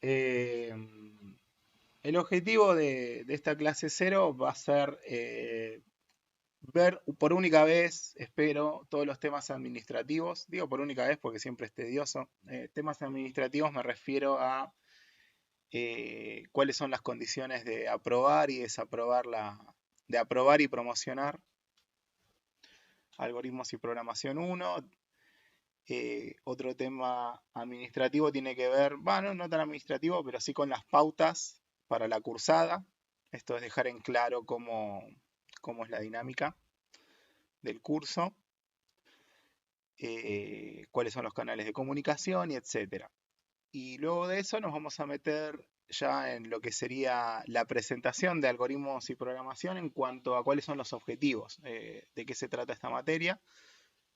Eh, el objetivo de esta clase cero va a ser ver por única vez, espero, todos los temas administrativos. Digo por única vez porque siempre es tedioso. Temas administrativos me refiero a cuáles son las condiciones de aprobar y desaprobar de aprobar y promocionar algoritmos y programación uno. Otro tema administrativo tiene que ver, bueno, no tan administrativo, pero sí con las pautas para la cursada. Esto es dejar en claro cómo es la dinámica del curso, cuáles son los canales de comunicación y etcétera. Y luego de eso nos vamos a meter ya en lo que sería la presentación de algoritmos y programación en cuanto a cuáles son los objetivos, de qué se trata esta materia.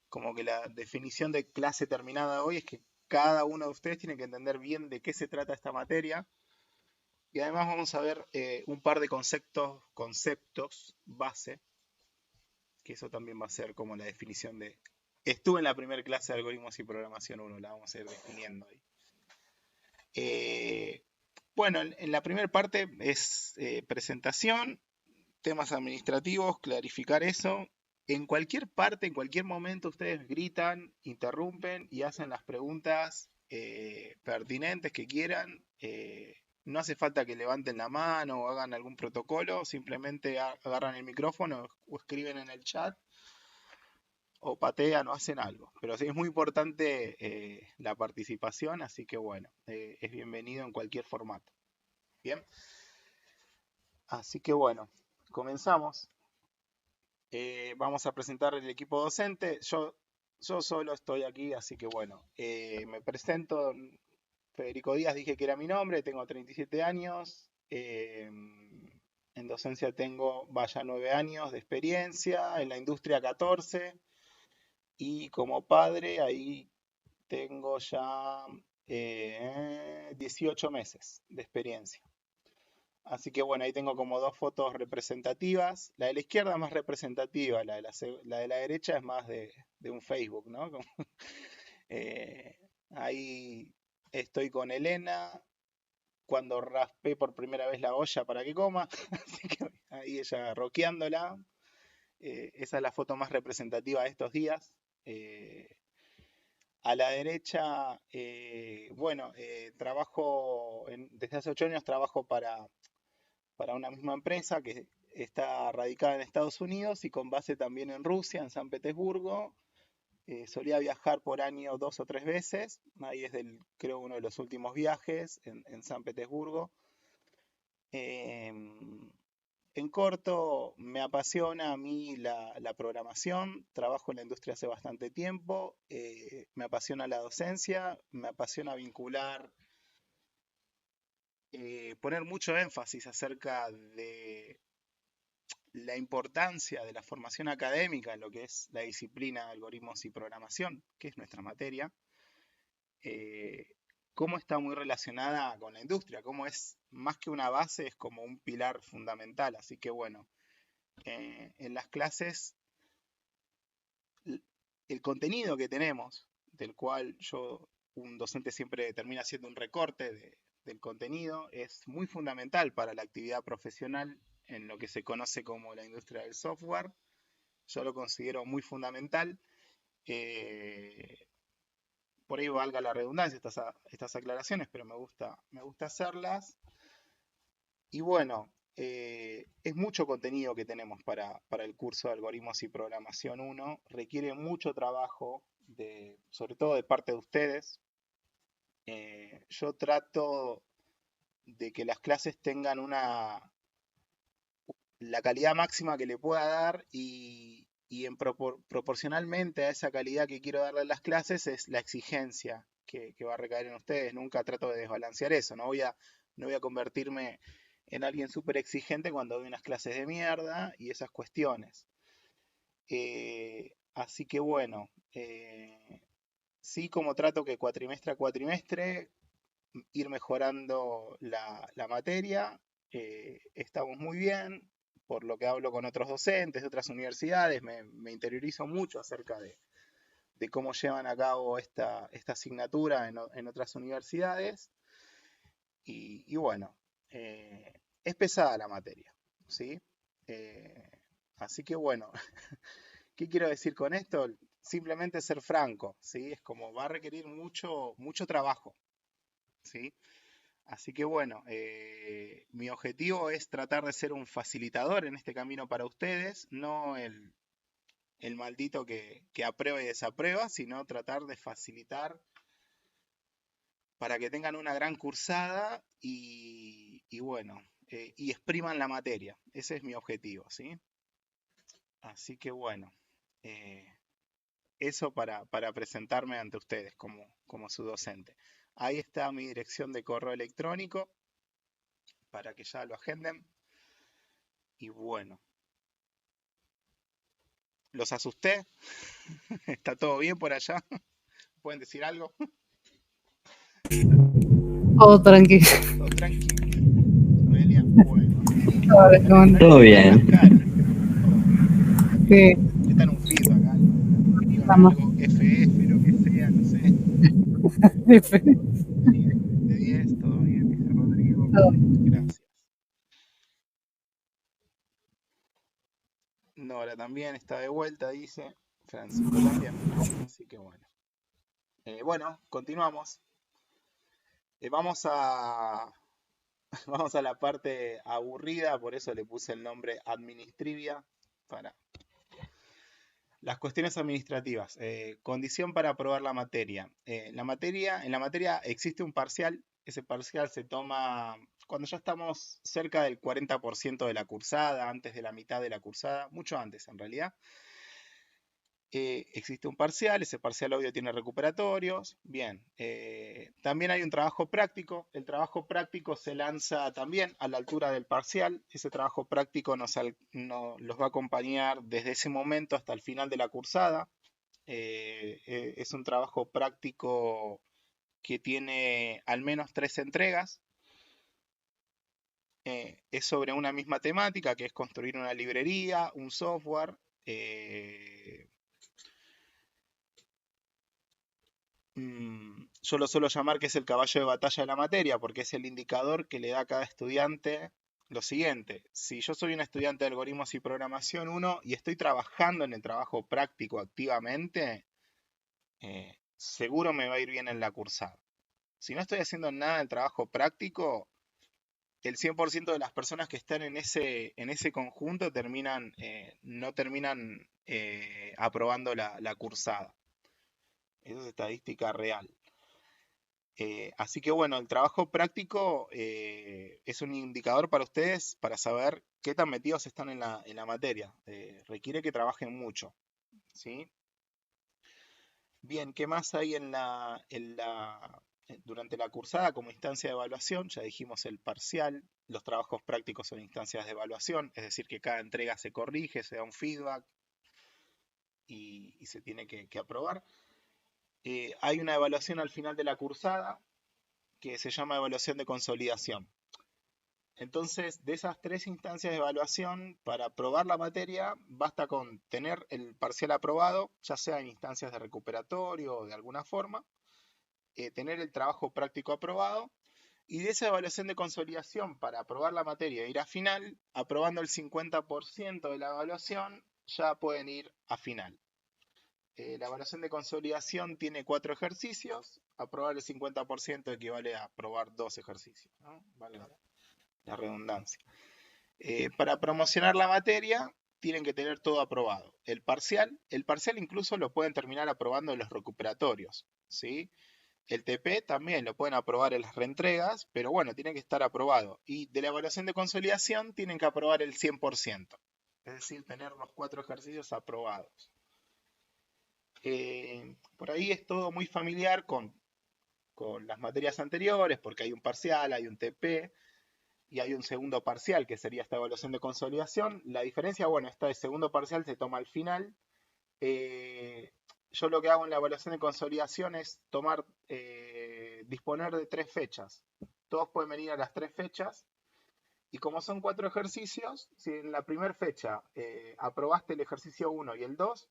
Como que la definición de clase terminada hoy es que cada uno de ustedes tiene que entender bien de qué se trata esta materia. Y además vamos a ver un par de conceptos base, que eso también va a ser como la definición de... Estuve en la primera clase de algoritmos y programación uno, la vamos a ir definiendo ahí. Eh, bueno, en la primera parte es presentación, temas administrativos, clarificar eso. En cualquier parte, en cualquier momento, ustedes gritan, interrumpen y hacen las preguntas pertinentes que quieran. No hace falta que levanten la mano o hagan algún protocolo, simplemente agarran el micrófono o escriben en el chat o patean o hacen algo. Pero sí es muy importante la participación, así que bueno, es bienvenido en cualquier formato. Bien, así que bueno, comenzamos. Vamos a presentar el equipo docente. Yo solo estoy aquí, así que bueno, me presento. Federico Díaz, dije que era mi nombre, tengo 37 años. En docencia tengo, vaya, 9 años de experiencia, en la industria 14 y como padre ahí tengo ya 18 meses de experiencia. Así que bueno, ahí tengo como dos fotos representativas. La de la izquierda más representativa, la de la derecha es más de un Facebook, ¿no? Eh, ahí estoy con Elena cuando raspé por primera vez la olla para que coma. Así que ahí ella roqueándola. Esa es la foto más representativa de estos días. A la derecha, bueno, desde hace 8 años trabajo para una misma empresa que está radicada en Estados Unidos y con base también en Rusia, en San Petersburgo. Solía viajar por año 2 o 3 veces. Ahí es creo, uno de los últimos viajes en San Petersburgo. Eh, en corto, me apasiona a mí la programación. Trabajo en la industria hace bastante tiempo. Me apasiona la docencia. Me apasiona vincular, poner mucho énfasis acerca de la importancia de la formación académica en lo que es la disciplina de algoritmos y programación, que es nuestra materia, eh, cómo está muy relacionada con la industria, cómo es más que una base, es como un pilar fundamental. Así que bueno, en las clases, el contenido que tenemos, del cual un docente siempre termina haciendo un recorte del contenido, es muy fundamental para la actividad profesional en lo que se conoce como la industria del software. Yo lo considero muy fundamental. Eh, por ahí valga la redundancia estas aclaraciones, pero me gusta hacerlas. Y bueno, es mucho contenido que tenemos para el curso de algoritmos y programación uno. Requiere mucho trabajo, sobre todo de parte de ustedes. Yo trato de que las clases tengan la calidad máxima que le pueda dar y proporcionalmente a esa calidad que quiero darle a las clases es la exigencia que va a recaer en ustedes. Nunca trato de desbalancear eso. No voy a convertirme en alguien súper exigente cuando doy unas clases de mierda y esas cuestiones. Así que bueno, sí como trato que cuatrimestre a cuatrimestre ir mejorando la materia. Estamos muy bien, por lo que hablo con otros docentes de otras universidades, me interiorizo mucho acerca de cómo llevan a cabo esta asignatura en otras universidades. Y bueno, es pesada la materia, ¿sí? Eh, Así que bueno, ¿qué quiero decir con esto? Simplemente ser franco, ¿sí? Es como va a requerir mucho trabajo, ¿sí? Así que bueno, mi objetivo es tratar de ser un facilitador en este camino para ustedes, no el maldito que aprueba y desaprueba, sino tratar de facilitar para que tengan una gran cursada y bueno, y expriman la materia. Ese es mi objetivo, ¿sí? Así que bueno, eh, eso para presentarme ante ustedes como su docente. Ahí está mi dirección de correo electrónico para que ya lo agenden. Y bueno, los asusté. ¿Está todo bien por allá? ¿Pueden decir algo? Todo tranquilo. Todo tranquilo. Noelia, bueno. Ahora, qué No bueno. les Todo veo las bien. caras, ¿viste? Están todos. Sí, Están un fito acá. Escriban estamos. algo, FF, lo que sea, no sé. Bien. De 10, todo bien, dice Rodrigo. Gracias. Nora también está de vuelta, dice. Francisco también. Así que bueno. Bueno, continuamos. Vamos a, vamos a la parte aburrida, por eso le puse el nombre Administrivia para las cuestiones administrativas. Condición para aprobar la materia. En la materia existe un parcial. Ese parcial se toma cuando ya estamos cerca del 40% de la cursada, antes de la mitad de la cursada, mucho antes en realidad. Existe un parcial, ese parcial obvio tiene recuperatorios. Bien, también hay un trabajo práctico. El trabajo práctico se lanza también a la altura del parcial. Ese trabajo práctico los va a acompañar desde ese momento hasta el final de la cursada. Es un trabajo práctico que tiene al menos 3 entregas. Es sobre una misma temática, que es construir una librería, un software. Yo lo suelo llamar que es el caballo de batalla de la materia, porque es el indicador que le da a cada estudiante lo siguiente. Si yo soy un estudiante de algoritmos y programación 1 y estoy trabajando en el trabajo práctico activamente, seguro me va a ir bien en la cursada. Si no estoy haciendo nada del trabajo práctico, el 100% de las personas que están en ese conjunto no terminan aprobando la cursada. Esa es estadística real. Así que bueno, el trabajo práctico es un indicador para ustedes para saber qué tan metidos están en la materia. Requiere que trabajen mucho, ¿sí? Bien, ¿qué más hay durante la cursada como instancia de evaluación? Ya dijimos el parcial. Los trabajos prácticos son instancias de evaluación, es decir, que cada entrega se corrige, se da un feedback y se tiene que aprobar. Hay una evaluación al final de la cursada que se llama evaluación de consolidación. Entonces, de esas 3 instancias de evaluación, para aprobar la materia, basta con tener el parcial aprobado, ya sea en instancias de recuperatorio o de alguna forma, tener el trabajo práctico aprobado, y de esa evaluación de consolidación para aprobar la materia e ir a final, aprobando el 50% de la evaluación, ya pueden ir a final. La evaluación de consolidación tiene 4 ejercicios, aprobar el 50% equivale a aprobar 2 ejercicios, ¿no? Vale la redundancia. Para promocionar la materia, tienen que tener todo aprobado. El parcial incluso lo pueden terminar aprobando en los recuperatorios, ¿sí? El TP también lo pueden aprobar en las reentregas, pero bueno, tiene que estar aprobado. Y de la evaluación de consolidación tienen que aprobar el 100%, es decir, tener los 4 ejercicios aprobados. Por ahí es todo muy familiar con las materias anteriores, porque hay un parcial, hay un TP, y hay un segundo parcial, que sería esta evaluación de consolidación. La diferencia, bueno, esta de segundo parcial se toma al final. Yo lo que hago en la evaluación de consolidación es disponer de 3 fechas. Todos pueden venir a las 3 fechas. Y como son 4 ejercicios, si en la primera fecha aprobaste el ejercicio 1 y el 2,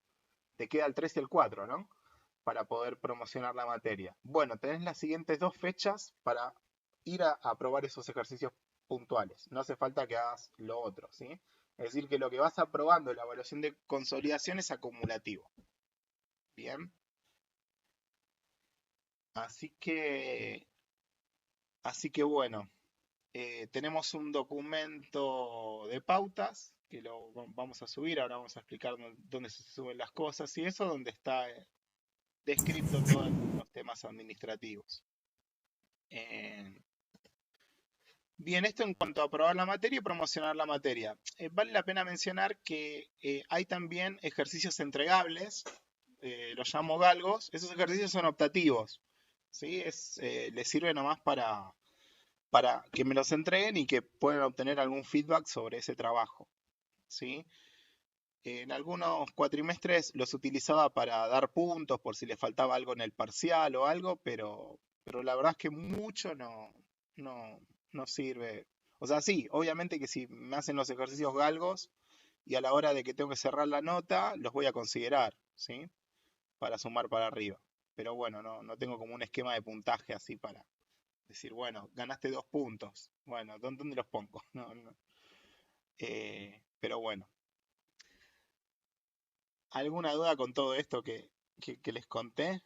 te queda el 3 y el 4, ¿no? Para poder promocionar la materia. Bueno, tenés las siguientes 2 fechas para ir a probar esos ejercicios puntuales. No hace falta que hagas lo otro, ¿sí? Es decir, que lo que vas aprobando en la evaluación de consolidación es acumulativo. Bien. Así que, así que bueno, tenemos un documento de pautas que lo vamos a subir. Ahora vamos a explicar dónde se suben las cosas y eso, donde está descrito todos los temas administrativos. Eh, Bien, esto en cuanto a aprobar la materia y promocionar la materia. Vale la pena mencionar que hay también ejercicios entregables, los llamo galgos. Esos ejercicios son optativos, ¿sí? Les sirve nomás para que me los entreguen y que puedan obtener algún feedback sobre ese trabajo, ¿sí? En algunos cuatrimestres los utilizaba para dar puntos por si les faltaba algo en el parcial o algo, pero la verdad es que mucho no, no sirve. O sea, sí, obviamente que si me hacen los ejercicios galgos y a la hora de que tengo que cerrar la nota, los voy a considerar, ¿sí? Para sumar para arriba. Pero bueno, no tengo como un esquema de puntaje así para decir, bueno, ganaste 2 puntos. Bueno, ¿dónde los pongo? No. Pero bueno. ¿Alguna duda con todo esto que les conté?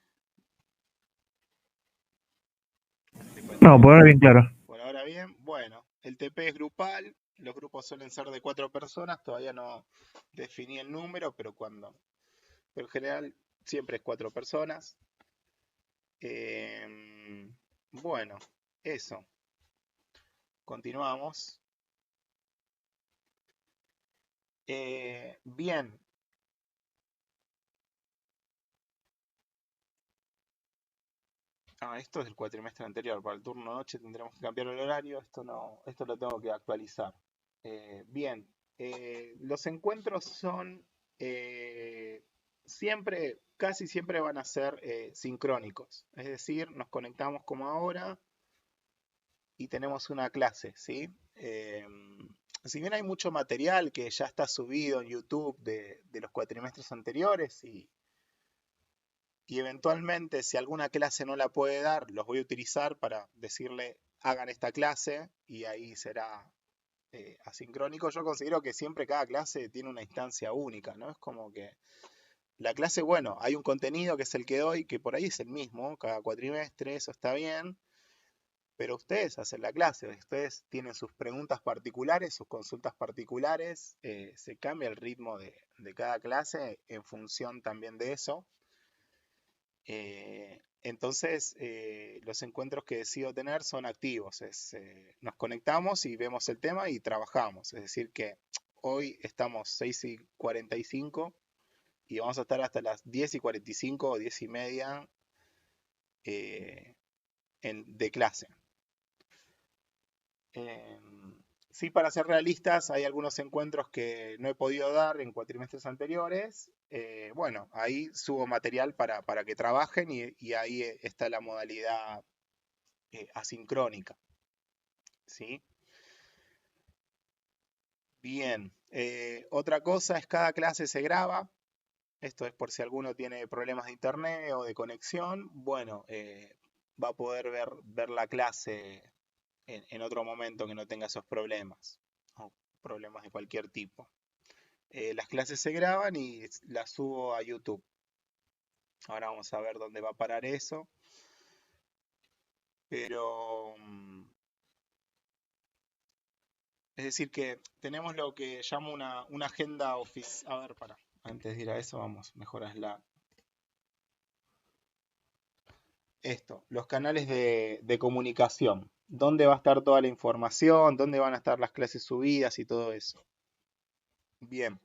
No, por ahora bien claro. Por ahora bien. Bueno, el TP es grupal. Los grupos suelen ser de 4 personas. Todavía no definí el número, pero en general siempre es 4 personas. Bueno, eso. Continuamos. Bien. Esto es del cuatrimestre anterior. Para el turno noche tendremos que cambiar el horario. Esto lo tengo que actualizar. Bien. Los encuentros son casi siempre van a ser sincrónicos. Es decir, nos conectamos como ahora y tenemos una clase, ¿sí? Si bien hay mucho material que ya está subido en YouTube de los cuatrimestres anteriores y eventualmente si alguna clase no la puede dar, los voy a utilizar para decirle hagan esta clase y ahí será asincrónico. Yo considero que siempre cada clase tiene una instancia única, ¿no? Es como que la clase, bueno, hay un contenido que es el que doy, que por ahí es el mismo, cada cuatrimestre, eso está bien, pero ustedes hacen la clase, ustedes tienen sus preguntas particulares, sus consultas particulares, se cambia el ritmo de cada clase en función también de eso. Entonces, los encuentros que decido tener son activos. Nos conectamos y vemos el tema y trabajamos. Es decir, que hoy estamos 6:45 y vamos a estar hasta las 10:45 o 10:30 de clase. Sí, para ser realistas, hay algunos encuentros que no he podido dar en cuatrimestres anteriores. Bueno, ahí subo material para que trabajen y ahí está la modalidad asincrónica. ¿Sí? Bien, otra cosa es cada clase se graba. Esto es por si alguno tiene problemas de internet o de conexión. Bueno, va a poder ver la clase en otro momento que no tenga esos problemas o problemas de cualquier tipo. Las clases se graban y las subo a YouTube. Ahora vamos a ver dónde va a parar eso. Pero es decir que tenemos lo que llamo una agenda oficial. A ver, antes de ir a eso, vamos, mejorasla. Esto, los canales de comunicación. ¿Dónde va a estar toda la información? ¿Dónde van a estar las clases subidas y todo eso? Bien.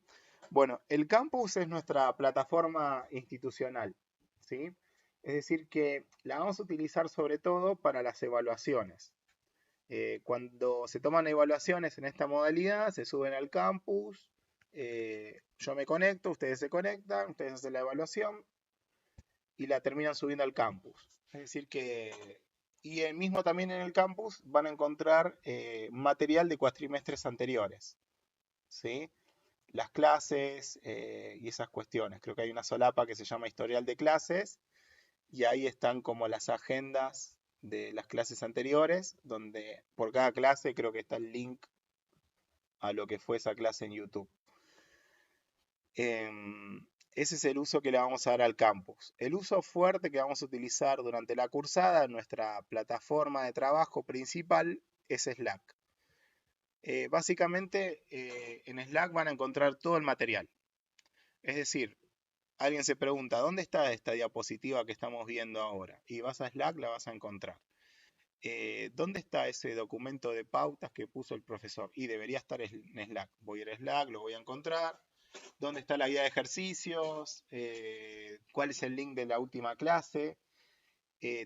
Bueno, el campus es nuestra plataforma institucional, ¿sí? Es decir, que la vamos a utilizar sobre todo para las evaluaciones. Cuando se toman evaluaciones en esta modalidad, se suben al campus, yo me conecto, ustedes se conectan, ustedes hacen la evaluación y la terminan subiendo al campus. Es decir que, y mismo también en el campus van a encontrar material de cuatrimestres anteriores, ¿sí? Las clases y esas cuestiones. Creo que hay una solapa que se llama historial de clases y ahí están como las agendas de las clases anteriores, donde por cada clase creo que está el link a lo que fue esa clase en YouTube. Ese es el uso que le vamos a dar al campus. El uso fuerte que vamos a utilizar durante la cursada en nuestra plataforma de trabajo principal es Slack. Básicamente en Slack van a encontrar todo el material. Es decir, alguien se pregunta, ¿dónde está esta diapositiva que estamos viendo ahora? Y vas a Slack, la vas a encontrar. ¿Dónde está ese documento de pautas que puso el profesor? Y debería estar en Slack. Voy a ir a Slack, lo voy a encontrar. ¿Dónde está la guía de ejercicios? ¿Cuál es el link de la última clase?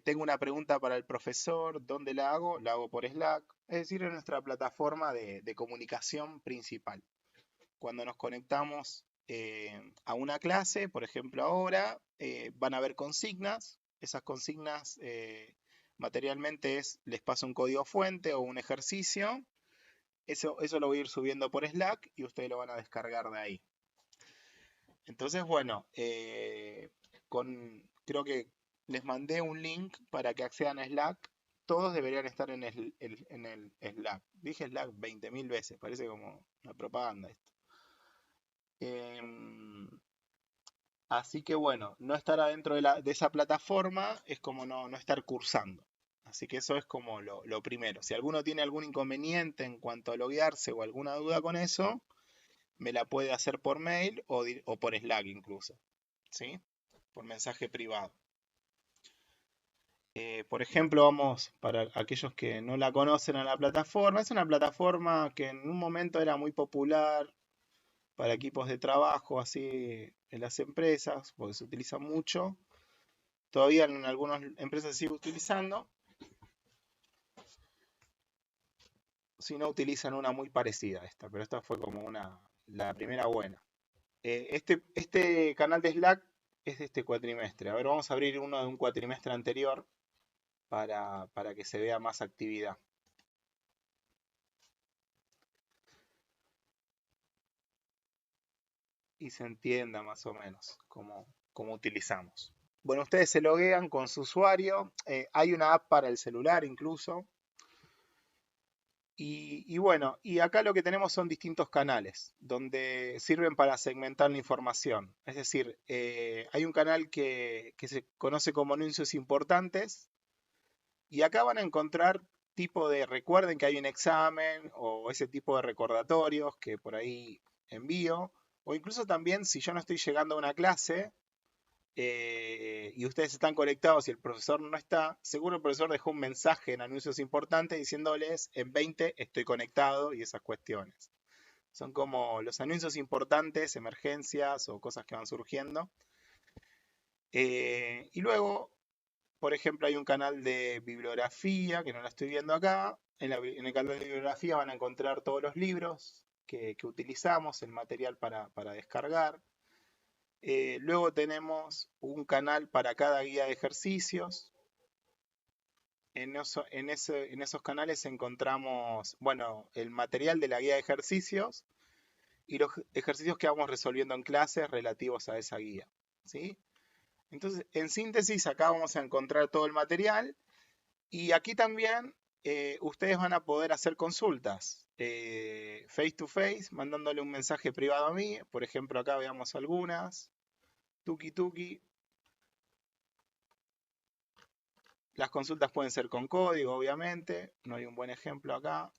Tengo una pregunta para el profesor, ¿dónde la hago? La hago por Slack, es decir, en nuestra plataforma de comunicación principal. Cuando nos conectamos a una clase, por ejemplo ahora, van a haber consignas. Esas consignas materialmente les paso un código fuente o un ejercicio. Eso lo voy a ir subiendo por Slack y ustedes lo van a descargar de ahí. Entonces, bueno, creo que les mandé un link para que accedan a Slack. Todos deberían estar en el Slack. Dije Slack 20.000 veces, parece como una propaganda esto. Así que bueno, no estar adentro de esa plataforma es como no estar cursando. Así que eso es como lo primero. Si alguno tiene algún inconveniente en cuanto a loguearse o alguna duda con eso, me la puede hacer por mail o por Slack incluso, ¿sí? Por mensaje privado. Por ejemplo, vamos, para aquellos que no la conocen a la plataforma, es una plataforma que en un momento era muy popular para equipos de trabajo, así en las empresas, porque se utiliza mucho. Todavía en algunas empresas se sigue utilizando. Si no, utilizan una muy parecida a esta, pero esta fue como la primera buena. Este canal de Slack es de este cuatrimestre. A ver, vamos a abrir uno de un cuatrimestre anterior para que se vea más actividad. Y se entienda más o menos cómo utilizamos. Bueno, ustedes se loguean con su usuario. Hay una app para el celular incluso. Y bueno, y acá lo que tenemos son distintos canales donde sirven para segmentar la información. Es decir, hay un canal que se conoce como anuncios importantes y acá van a encontrar tipo de, recuerden que hay un examen o ese tipo de recordatorios que por ahí envío, o incluso también si yo no estoy llegando a una clase y ustedes están conectados y el profesor no está, seguro el profesor dejó un mensaje en anuncios importantes diciéndoles en 20 estoy conectado y esas cuestiones. Son como los anuncios importantes, emergencias o cosas que van surgiendo. Y luego, por ejemplo, hay un canal de bibliografía que no la estoy viendo acá. En el canal de bibliografía van a encontrar todos los libros que utilizamos, el material para descargar. Luego tenemos un canal para cada guía de ejercicios. En esos canales encontramos, bueno, el material de la guía de ejercicios y los ejercicios que vamos resolviendo en clases relativos a esa guía, ¿sí? Entonces, en síntesis, acá vamos a encontrar todo el material y aquí también ustedes van a poder hacer consultas face to face, mandándole un mensaje privado a mí. Por ejemplo, acá veamos algunas. Tuki tuki. Las consultas pueden ser con código, obviamente. No hay un buen ejemplo acá.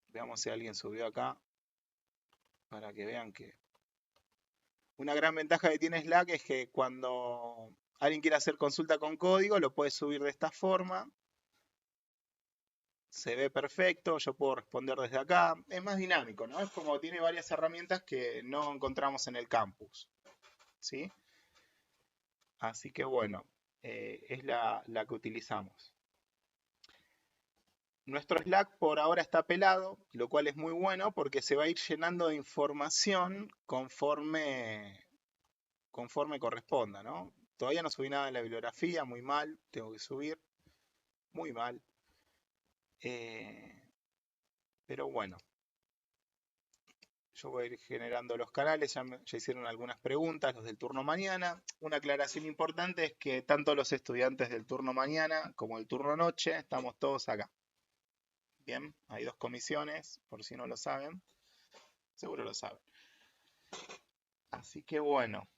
Veamos si alguien subió acá. Para que vean que... Una gran ventaja que tiene Slack es que cuando alguien quiere hacer consulta con código, lo puede subir de esta forma. Se ve perfecto, yo puedo responder desde acá. Es más dinámico, ¿no? Es como tiene varias herramientas que no encontramos en el campus, ¿sí? Así que bueno, es la que utilizamos. Nuestro Slack por ahora está pelado, lo cual es muy bueno porque se va a ir llenando de información conforme corresponda, ¿no? Todavía no subí nada en la bibliografía, muy mal, tengo que subir, muy mal. Pero bueno, Yo voy a ir generando los canales, ya hicieron algunas preguntas, los del turno mañana. Una aclaración importante es que tanto los estudiantes del turno mañana como el turno noche estamos todos acá. Bien, hay dos comisiones, por si no lo saben. Seguro lo saben. Así que bueno,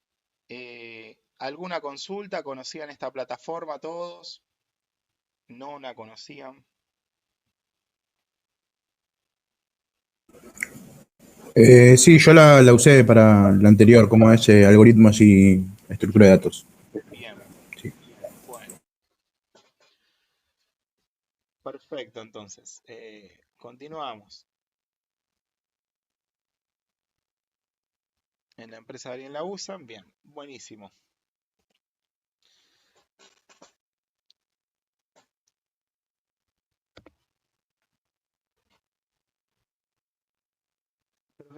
¿alguna consulta? ¿Conocían esta plataforma todos? ¿No la conocían? Sí, yo la usé para la anterior, como es algoritmos y estructura de datos. Bien, Sí. bueno. Perfecto, entonces. Continuamos. En la empresa alguien la usan, bien, buenísimo.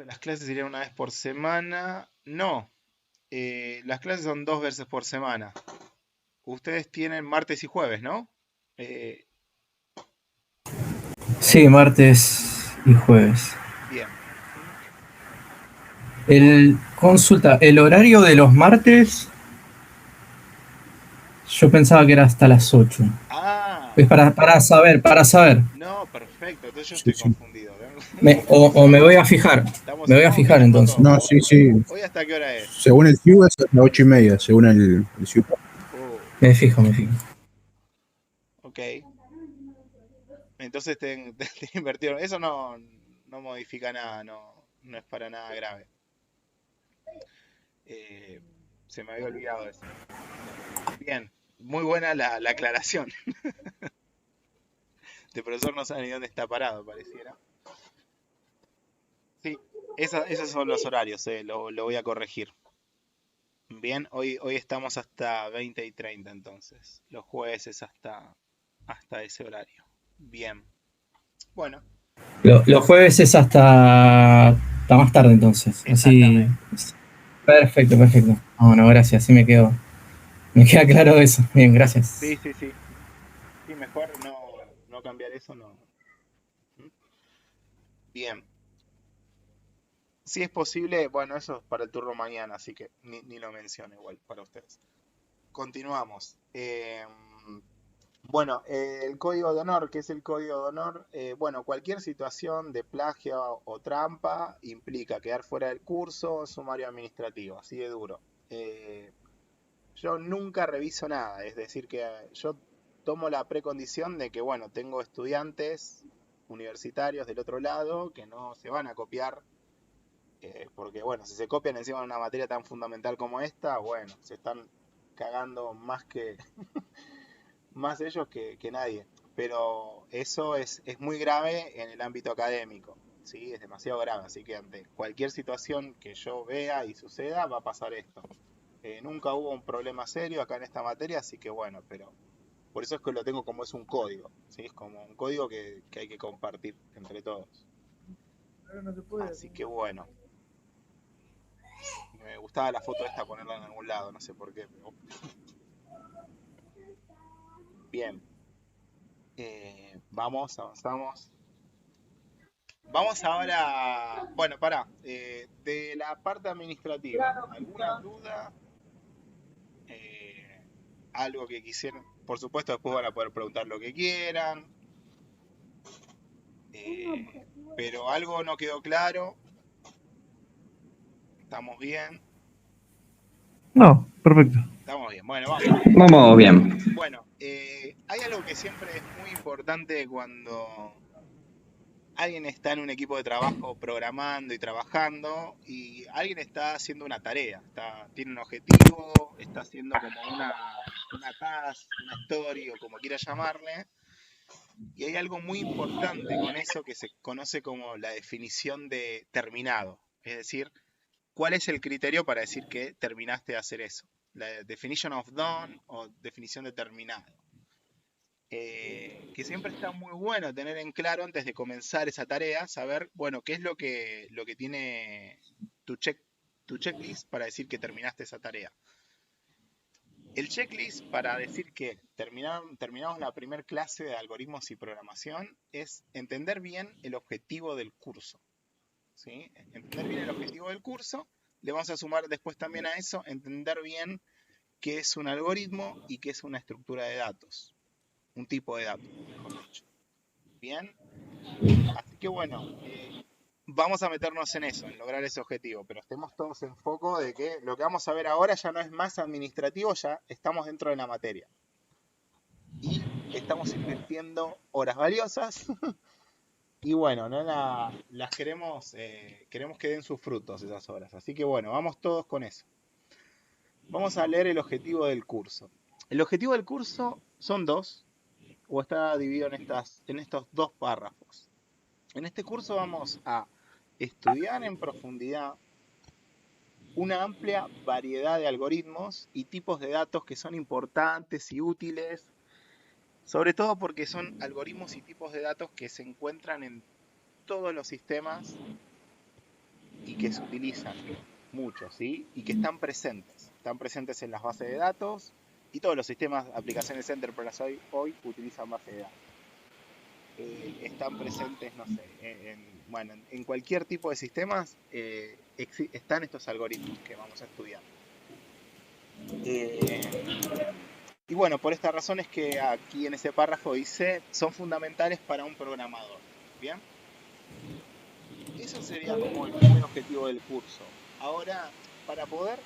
Las clases serían una vez por semana. No, las clases son 2 veces por semana. Ustedes tienen martes y jueves, ¿no? Eh, Sí, martes y jueves. bien. Consulta, el horario de los martes, yo pensaba que era hasta las 8. Ah, Es para saber. no, perfecto. Entonces yo Sí, estoy sí. confundido. O me voy a fijar. Me voy a Estamos fijar mirando entonces. todo. No, sí, sí. ¿Hoy hasta qué hora es? Según el CIU es a las 8:30, según el CIU. Me fijo, me fijo. Ok. Entonces te invirtieron. Eso no modifica nada, no es para nada grave. Eh, Se me había olvidado eso. Bien, muy buena la aclaración. El profesor no sabe ni dónde está parado, pareciera. Sí, esos son los horarios, lo voy a corregir. Bien, hoy estamos hasta 20:30 entonces. Los jueves es hasta ese horario. Bien. Bueno, Los jueves es hasta más tarde entonces. Así. exactamente. Perfecto, perfecto. Bueno, gracias. Sí me quedo. Me queda claro eso. Bien, Sí, gracias. sí, sí. Sí, mejor no cambiar eso, no. ¿Mm? Bien. Si es posible, bueno, eso es para el turno mañana, así que ni lo menciono igual para ustedes. Continuamos. Bueno, el código de honor, ¿qué es el código de honor? Bueno, cualquier situación de plagio o trampa implica quedar fuera del curso, sumario administrativo, así de duro. Eh, yo nunca reviso nada, es decir, que yo tomo la precondición de que, bueno, tengo estudiantes universitarios del otro lado que no se van a copiar, porque, bueno, si se copian encima de una materia tan fundamental como esta, bueno, se están cagando más ellos que nadie. Pero eso es muy grave en el ámbito académico, ¿sí? Es demasiado grave, así que ante cualquier situación que yo vea y suceda, va a pasar esto. Nunca hubo un problema serio acá en esta materia, así que bueno, pero por eso es que lo tengo como es un código, ¿sí? Es como un código que hay que compartir entre todos. Así que bueno, me gustaba la foto esta ponerla en algún lado, no sé por qué, pero bien. Vamos, avanzamos. Vamos ahora, bueno, pará, de la parte administrativa, ¿alguna duda? Eh, Algo que quisieran, por supuesto después van a poder preguntar lo que quieran, pero algo no quedó claro, estamos bien, No, perfecto. estamos bien, bueno, vamos. Vamos bien. Bueno, hay algo que siempre es muy importante cuando alguien está en un equipo de trabajo programando y trabajando y alguien está haciendo una tarea, tiene un objetivo, está haciendo como una task, una story o como quiera llamarle, y hay algo muy importante con eso que se conoce como la definición de terminado, es decir, ¿cuál es el criterio para decir que terminaste de hacer eso? La definition of done o definición de terminado. Que siempre está muy bueno tener en claro antes de comenzar esa tarea, saber, bueno, qué es lo que tiene tu, check, tu checklist para decir que terminaste esa tarea. El checklist para decir que terminamos la primera clase de algoritmos y programación es entender bien el objetivo del curso. ¿sí? Entender bien el objetivo del curso. Le vamos a sumar después también a eso, entender bien qué es un algoritmo y qué es una estructura de datos. Un tipo de datos, mejor dicho. Bien, así que bueno, vamos a meternos en eso, en lograr ese objetivo, pero estemos todos en foco de que lo que vamos a ver ahora ya no es más administrativo, ya estamos dentro de la materia. Y estamos invirtiendo horas valiosas y bueno, no las queremos que den sus frutos esas horas. Así que bueno, vamos todos con eso. Vamos a leer el objetivo del curso. El objetivo del curso son dos, o está dividido en estos dos párrafos. En este curso vamos a estudiar en profundidad una amplia variedad de algoritmos y tipos de datos que son importantes y útiles, sobre todo porque son algoritmos y tipos de datos que se encuentran en todos los sistemas y que se utilizan mucho, ¿sí? Y que están presentes en las bases de datos y todos los sistemas, aplicaciones Enterprise hoy utilizan bases de datos. Están presentes, no sé, en cualquier tipo de sistemas están estos algoritmos que vamos a estudiar. Y bueno, por esta razón es que aquí en ese párrafo dice, son fundamentales para un programador. ¿Bien? Eso sería como el primer objetivo del curso. Ahora, para poder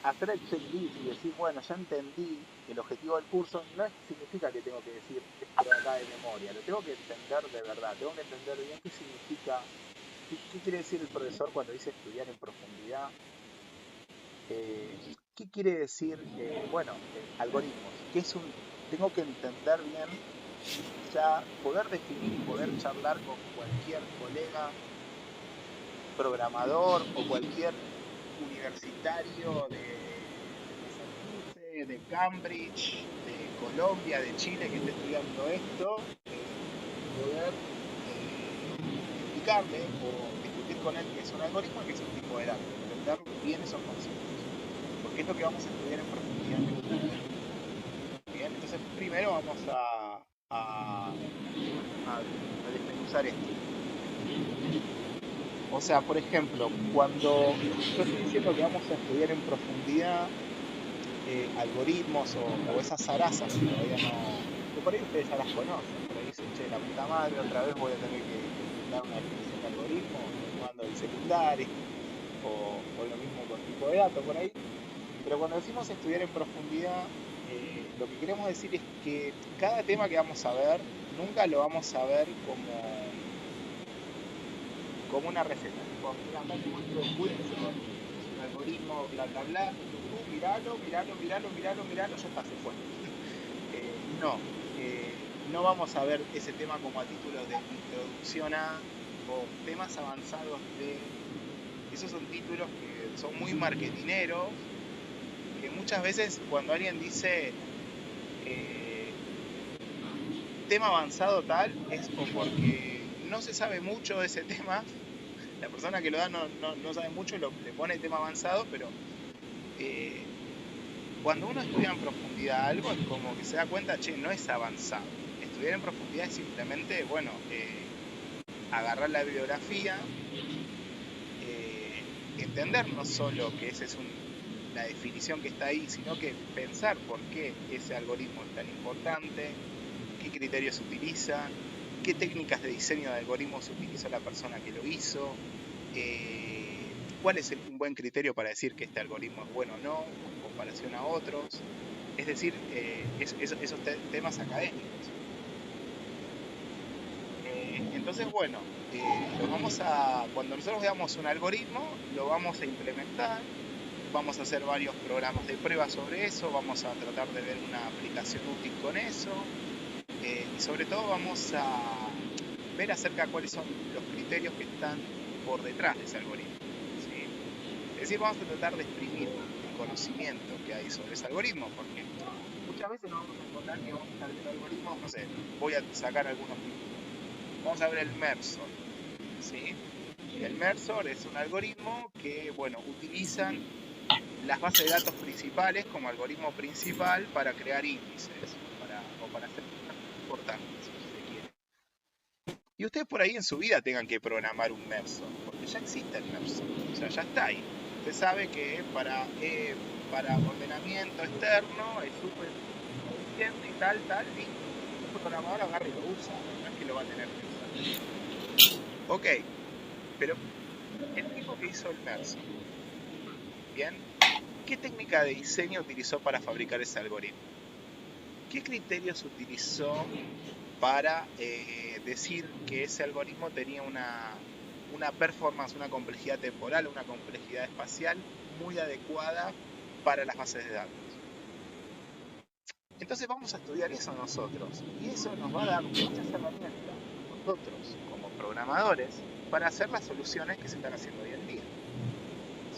hacer el checklist y decir, bueno, ya entendí el objetivo del curso, no significa que tengo que decir esto de acá de memoria, lo tengo que entender de verdad, tengo que entender bien qué significa, qué quiere decir el profesor cuando dice estudiar en profundidad, qué quiere decir, algoritmos, tengo que entender bien, ya poder definir y poder charlar con cualquier colega programador o cualquier universitario de Massachusetts, de Cambridge, de Colombia, de Chile que esté estudiando esto, poder explicarle o discutir con él qué es un algoritmo y qué es un tipo de datos, entender bien esos conceptos, porque es lo que vamos a estudiar en profundidad. Bien, entonces primero vamos a desmenuzar esto. O sea, por ejemplo, cuando yo estoy diciendo que vamos a estudiar en profundidad algoritmos o esas zarazas que todavía no, que por ahí ustedes ya las conocen, por ahí dicen, che, la puta madre, otra vez voy a tener que dar una definición de algoritmo, cuando el secundario, o lo mismo con tipo de datos por ahí. Pero cuando decimos estudiar en profundidad, lo que queremos decir es que cada tema que vamos a ver, nunca lo vamos a ver como una receta. Tipo, mira, acá te muestro el curso, un algoritmo, bla, bla, bla, miralo, ya está, se fue. No, no vamos a ver ese tema como a título de introducción a, o temas avanzados de, esos son títulos que son muy marketineros, que muchas veces cuando alguien dice tema avanzado tal, es o porque no se sabe mucho de ese tema, la persona que lo da no sabe mucho, le pone tema avanzado, pero cuando uno estudia en profundidad algo es como que se da cuenta, che, no es avanzado. Estudiar en profundidad es simplemente, bueno, agarrar la bibliografía, entender no solo que esa es la definición que está ahí, sino que pensar por qué ese algoritmo es tan importante, qué criterios se utilizan, qué técnicas de diseño de algoritmos utilizó la persona que lo hizo, cuál es un buen criterio para decir que este algoritmo es bueno o no, en comparación a otros. Es decir, esos temas académicos. Entonces, bueno, cuando nosotros veamos un algoritmo, lo vamos a implementar, vamos a hacer varios programas de prueba sobre eso, vamos a tratar de ver una aplicación útil con eso, y sobre todo vamos a ver acerca de cuáles son los criterios que están por detrás de ese algoritmo, ¿sí? Es decir, vamos a tratar de exprimir el conocimiento que hay sobre ese algoritmo, porque muchas veces nos vamos a encontrar que vamos a estar viendo algoritmos, no sé, voy a sacar algunos tipos. Vamos a ver el Mersor, ¿sí? El Mersor es un algoritmo que, bueno, utilizan las bases de datos principales como algoritmo principal para crear índices o para hacer cosas importantes, si se quiere. Y ustedes por ahí en su vida tengan que programar un MERSO, porque ya existe el MERSO, o sea, ya está ahí. Usted sabe que para ordenamiento externo es súper eficiente y tal, y el programador agarra y lo usa, no es que lo va a tener que usar. Ok, pero el tipo que hizo el MERSO, ¿bien? ¿Qué técnica de diseño utilizó para fabricar ese algoritmo? ¿Qué criterios utilizó para decir que ese algoritmo tenía una performance, una complejidad temporal, una complejidad espacial muy adecuada para las bases de datos? Entonces vamos a estudiar eso nosotros y eso nos va a dar muchas herramientas nosotros como programadores para hacer las soluciones que se están haciendo hoy en día.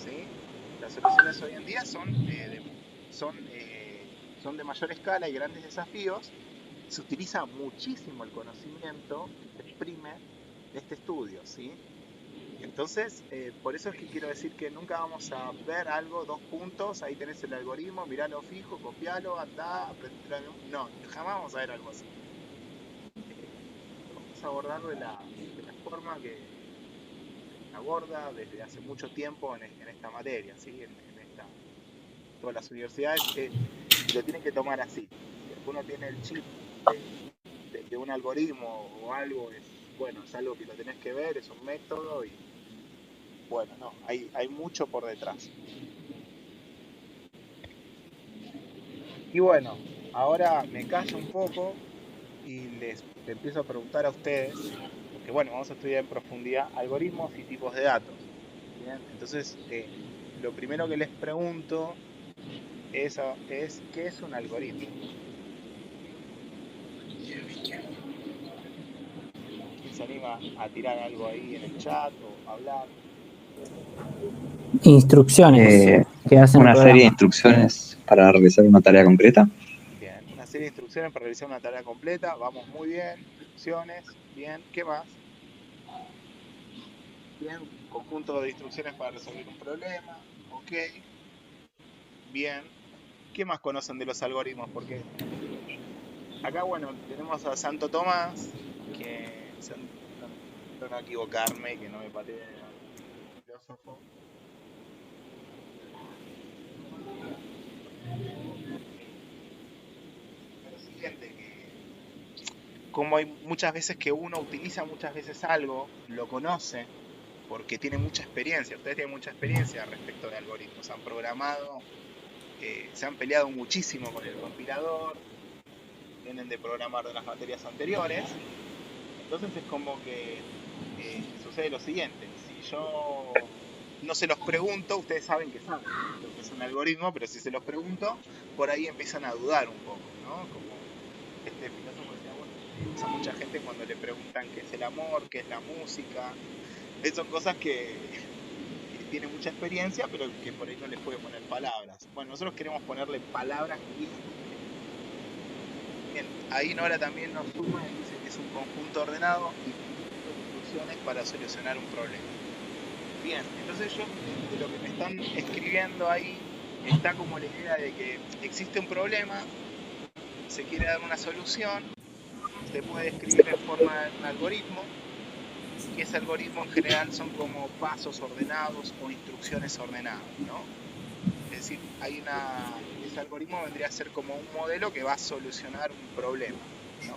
¿Sí? Las soluciones hoy en día son de mayor escala y grandes desafíos. Se utiliza muchísimo el conocimiento que se exprime de este estudio, ¿sí? Entonces, por eso es que quiero decir que nunca vamos a ver algo, 2 puntos, ahí tenés el algoritmo, miralo fijo, copialo, andá, aprendelo. No, jamás vamos a ver algo así. Lo vamos a abordar de la forma que aborda desde hace mucho tiempo en esta materia, ¿sí? Todas las universidades lo tienen que tomar así. Si uno tiene el chip de un algoritmo o algo, bueno, es algo que lo tenés que ver, es un método y bueno, no, hay mucho por detrás. Y bueno, ahora me callo un poco y les empiezo a preguntar a ustedes, porque bueno, vamos a estudiar en profundidad algoritmos y tipos de datos. ¿Bien? Entonces, lo primero que les pregunto es ¿qué es un algoritmo? ¿Quién se anima a tirar algo ahí en el chat o hablar? Instrucciones que hacen el Una serie de programa. instrucciones para realizar una tarea concreta. Bien, una serie de instrucciones para realizar una tarea completa. Vamos muy bien. Instrucciones. Bien. ¿Qué más? Bien. Conjunto de instrucciones para resolver un problema. Ok. Bien. ¿Qué más conocen de los algoritmos? Porque acá, bueno, tenemos a Santo Tomás, que espero no equivocarme, que no me patee algún filósofo. Lo siguiente, que como hay muchas veces que uno utiliza muchas veces algo, lo conoce, porque tiene mucha experiencia. Ustedes tienen mucha experiencia respecto de algoritmos. Han programado, se han peleado muchísimo con el compilador, vienen de programar de las materias anteriores. Entonces es como que sucede lo siguiente. Si yo no se los pregunto, ustedes saben que saben lo que es un algoritmo, pero si se los pregunto, por ahí empiezan a dudar un poco, ¿no? Como este filósofo decía, bueno, a mucha gente cuando le preguntan qué es el amor, qué es la música. Son cosas que tiene mucha experiencia, pero que por ahí no les puede poner palabras. Bueno, nosotros queremos ponerle palabras bien. Bien, ahí Nora también nos suma y dice que es un conjunto ordenado y de instrucciones para solucionar un problema. Bien, entonces yo, de lo que me están escribiendo ahí, está como la idea de que existe un problema, se quiere dar una solución, se puede escribir en forma de un algoritmo, y ese algoritmo en general son como pasos ordenados o instrucciones ordenadas, ¿no? Es decir, ese algoritmo vendría a ser como un modelo que va a solucionar un problema, ¿no?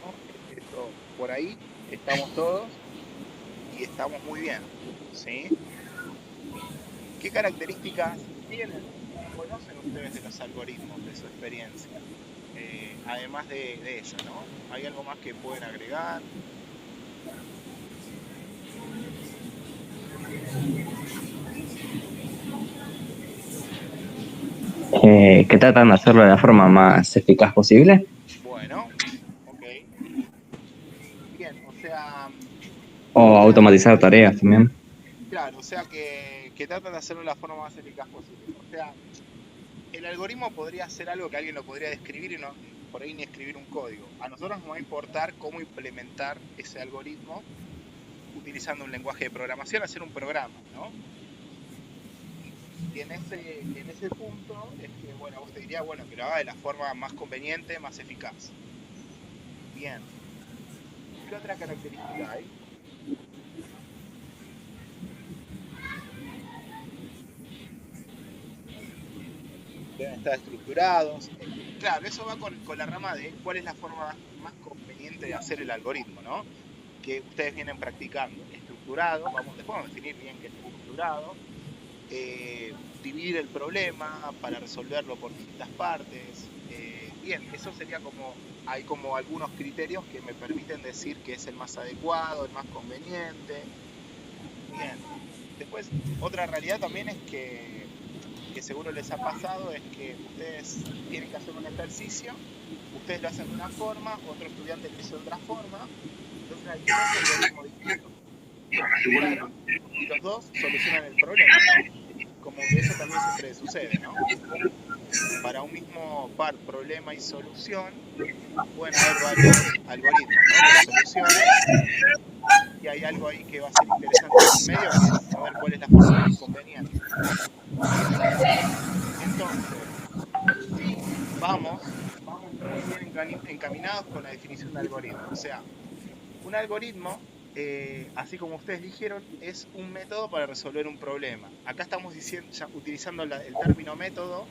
Esto, por ahí estamos todos y estamos muy bien, ¿sí? ¿Qué características tienen? ¿Conocen ustedes de los algoritmos, de su experiencia? Además de eso, ¿no? ¿Hay algo más que pueden agregar? Que tratan de hacerlo de la forma más eficaz posible. Bueno, ok. Bien, o sea, O automatizar tareas también. claro, o sea que tratan de hacerlo de la forma más eficaz posible. O sea, el algoritmo podría ser algo que alguien lo podría describir y no por ahí ni escribir un código. A nosotros nos va a importar cómo implementar ese algoritmo utilizando un lenguaje de programación, hacer un programa, ¿no? Y en ese punto es que, bueno, vos te diría, bueno, que lo haga de la forma más conveniente, más eficaz. Bien. ¿Qué otra característica hay? Deben estar estructurados. Claro, eso va con la rama de cuál es la forma más conveniente de hacer el algoritmo, ¿no? Que ustedes vienen practicando. Estructurado, después vamos a definir bien qué es estructurado. Dividir el problema para resolverlo por distintas partes. Bien, eso sería hay como algunos criterios que me permiten decir que es el más adecuado, el más conveniente. Bien. Después, otra realidad también es que seguro les ha pasado, es que ustedes tienen que hacer un ejercicio, ustedes lo hacen de una forma, otro estudiante lo hizo de otra forma, entonces hay dos algoritmos distintos que practicaron y los dos solucionan el problema, ¿no? Como que eso también siempre sucede, ¿no? Para un mismo problema y solución, pueden haber varios algoritmos, ¿no? Que lo solucionen, y hay algo ahí que va a ser interesante en el medio, que es saber cuál es la forma más conveniente. Bien, entonces, sí, vamos muy bien encaminados con la definición de algoritmo. O sea, un algoritmo, así como ustedes dijeron, es un método para resolver un problema. Acá estamos utilizando el término método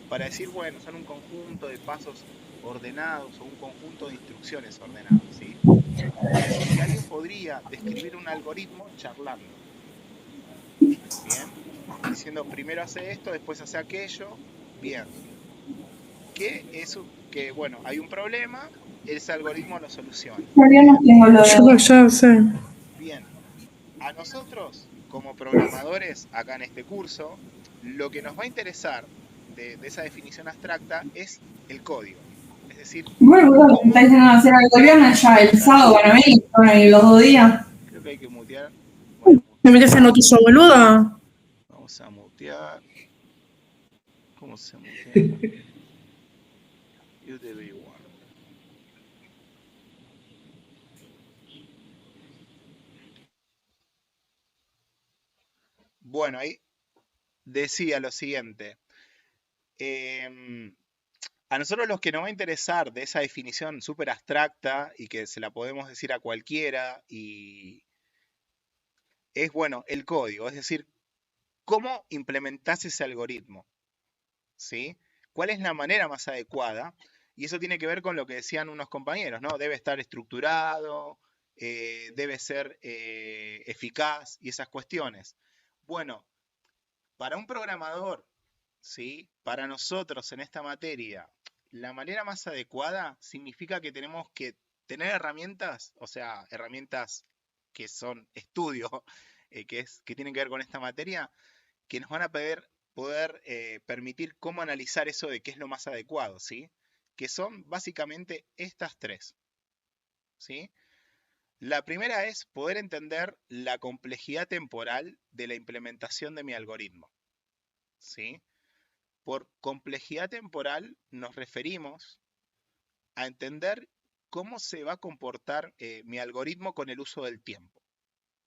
para decir, bueno, son un conjunto de pasos ordenados o un conjunto de instrucciones ordenadas, ¿sí? Es decir, que alguien podría describir un algoritmo charlando, ¿bien? Diciendo, primero hace esto, después hace aquello, bien. Que bueno, hay un problema, ese algoritmo lo soluciona. Yo no tengo lo de... Ya sé. Bien, a nosotros como programadores acá en este curso, lo que nos va a interesar de esa definición abstracta es el código. Es decir, Bueno, me cómo... está diciendo hacer algo el viernes ya, el sábado para mí, con los 2 días. Creo que hay que mutear. Voy a ¿Me mutear. metes en noticia, boluda? Vamos a mutear. ¿Cómo se mutea? UDB1. Bueno, ahí decía lo siguiente. A nosotros los que nos va a interesar de esa definición súper abstracta y que se la podemos decir a cualquiera y es, bueno, el código, es decir, cómo implementás ese algoritmo, ¿sí? ¿Cuál es la manera más adecuada? Y eso tiene que ver con lo que decían unos compañeros, ¿no? Debe estar estructurado, debe ser eficaz y esas cuestiones. Bueno, para un programador, ¿sí? Para nosotros en esta materia, la manera más adecuada significa que tenemos que tener herramientas, o sea, herramientas que son estudio, que tienen que ver con esta materia, que nos van a poder permitir cómo analizar eso de qué es lo más adecuado, ¿sí? Que son básicamente estas tres, ¿sí? La primera es poder entender la complejidad temporal de la implementación de mi algoritmo, ¿sí? Por complejidad temporal nos referimos a entender cómo se va a comportar mi algoritmo con el uso del tiempo.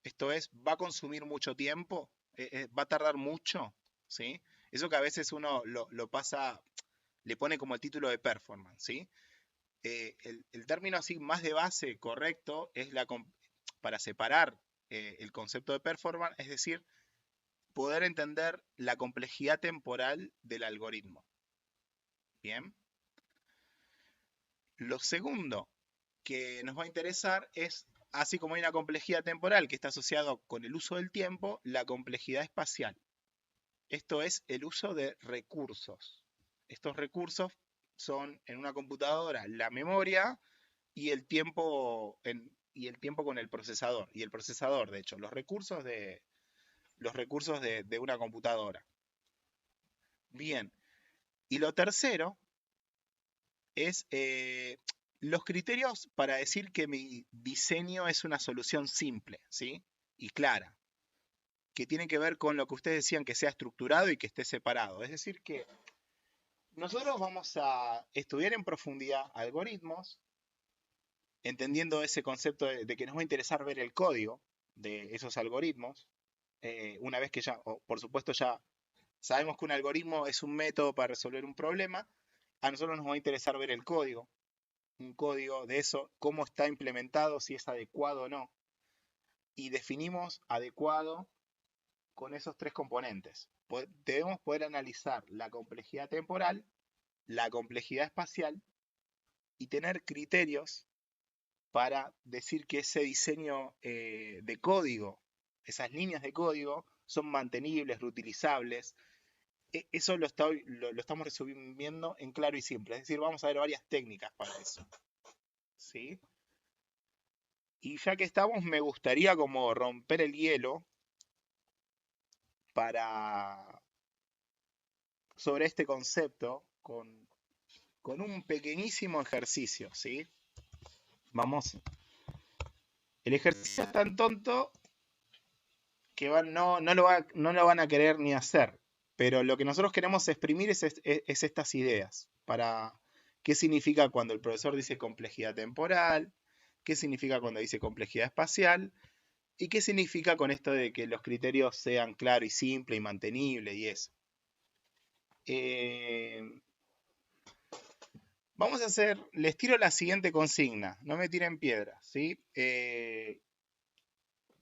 Esto es, ¿va a consumir mucho tiempo? ¿Va a tardar mucho? ¿Sí? Eso que a veces uno lo pasa, le pone como el título de performance, ¿sí? El término así más de base correcto es para separar el concepto de performance, es decir, poder entender la complejidad temporal del algoritmo. Bien. Lo segundo que nos va a interesar es, así como hay una complejidad temporal que está asociado con el uso del tiempo, la complejidad espacial. Esto es el uso de recursos. Estos recursos son en una computadora la memoria y el tiempo con el procesador. Y el procesador, de hecho, los recursos de una computadora. Bien. Y lo tercero es los criterios para decir que mi diseño es una solución simple, ¿sí? Y clara, que tiene que ver con lo que ustedes decían, que sea estructurado y que esté separado. Es decir, que nosotros vamos a estudiar en profundidad algoritmos, entendiendo ese concepto de que nos va a interesar ver el código de esos algoritmos, una vez que ya, por supuesto, ya sabemos que un algoritmo es un método para resolver un problema, a nosotros nos va a interesar ver el código, un código de eso, cómo está implementado, si es adecuado o no. y definimos adecuado con esos tres componentes. Debemos poder analizar la complejidad temporal, la complejidad espacial y tener criterios para decir que ese diseño de código, esas líneas de código, son mantenibles, reutilizables. Eso lo estamos resumiendo en claro y simple. Es decir, vamos a ver varias técnicas para eso. ¿Sí? Y ya que estamos, me gustaría como romper el hielo sobre este concepto con un pequeñísimo ejercicio, ¿sí? Vamos. El ejercicio es tan tonto que no lo van a querer ni hacer. Pero lo que nosotros queremos exprimir es estas ideas. Para qué significa cuando el profesor dice complejidad temporal, qué significa cuando dice complejidad espacial, y qué significa con esto de que los criterios sean claros y simples y mantenibles y eso. Vamos a hacer, les tiro la siguiente consigna, no me tiren piedras, ¿sí?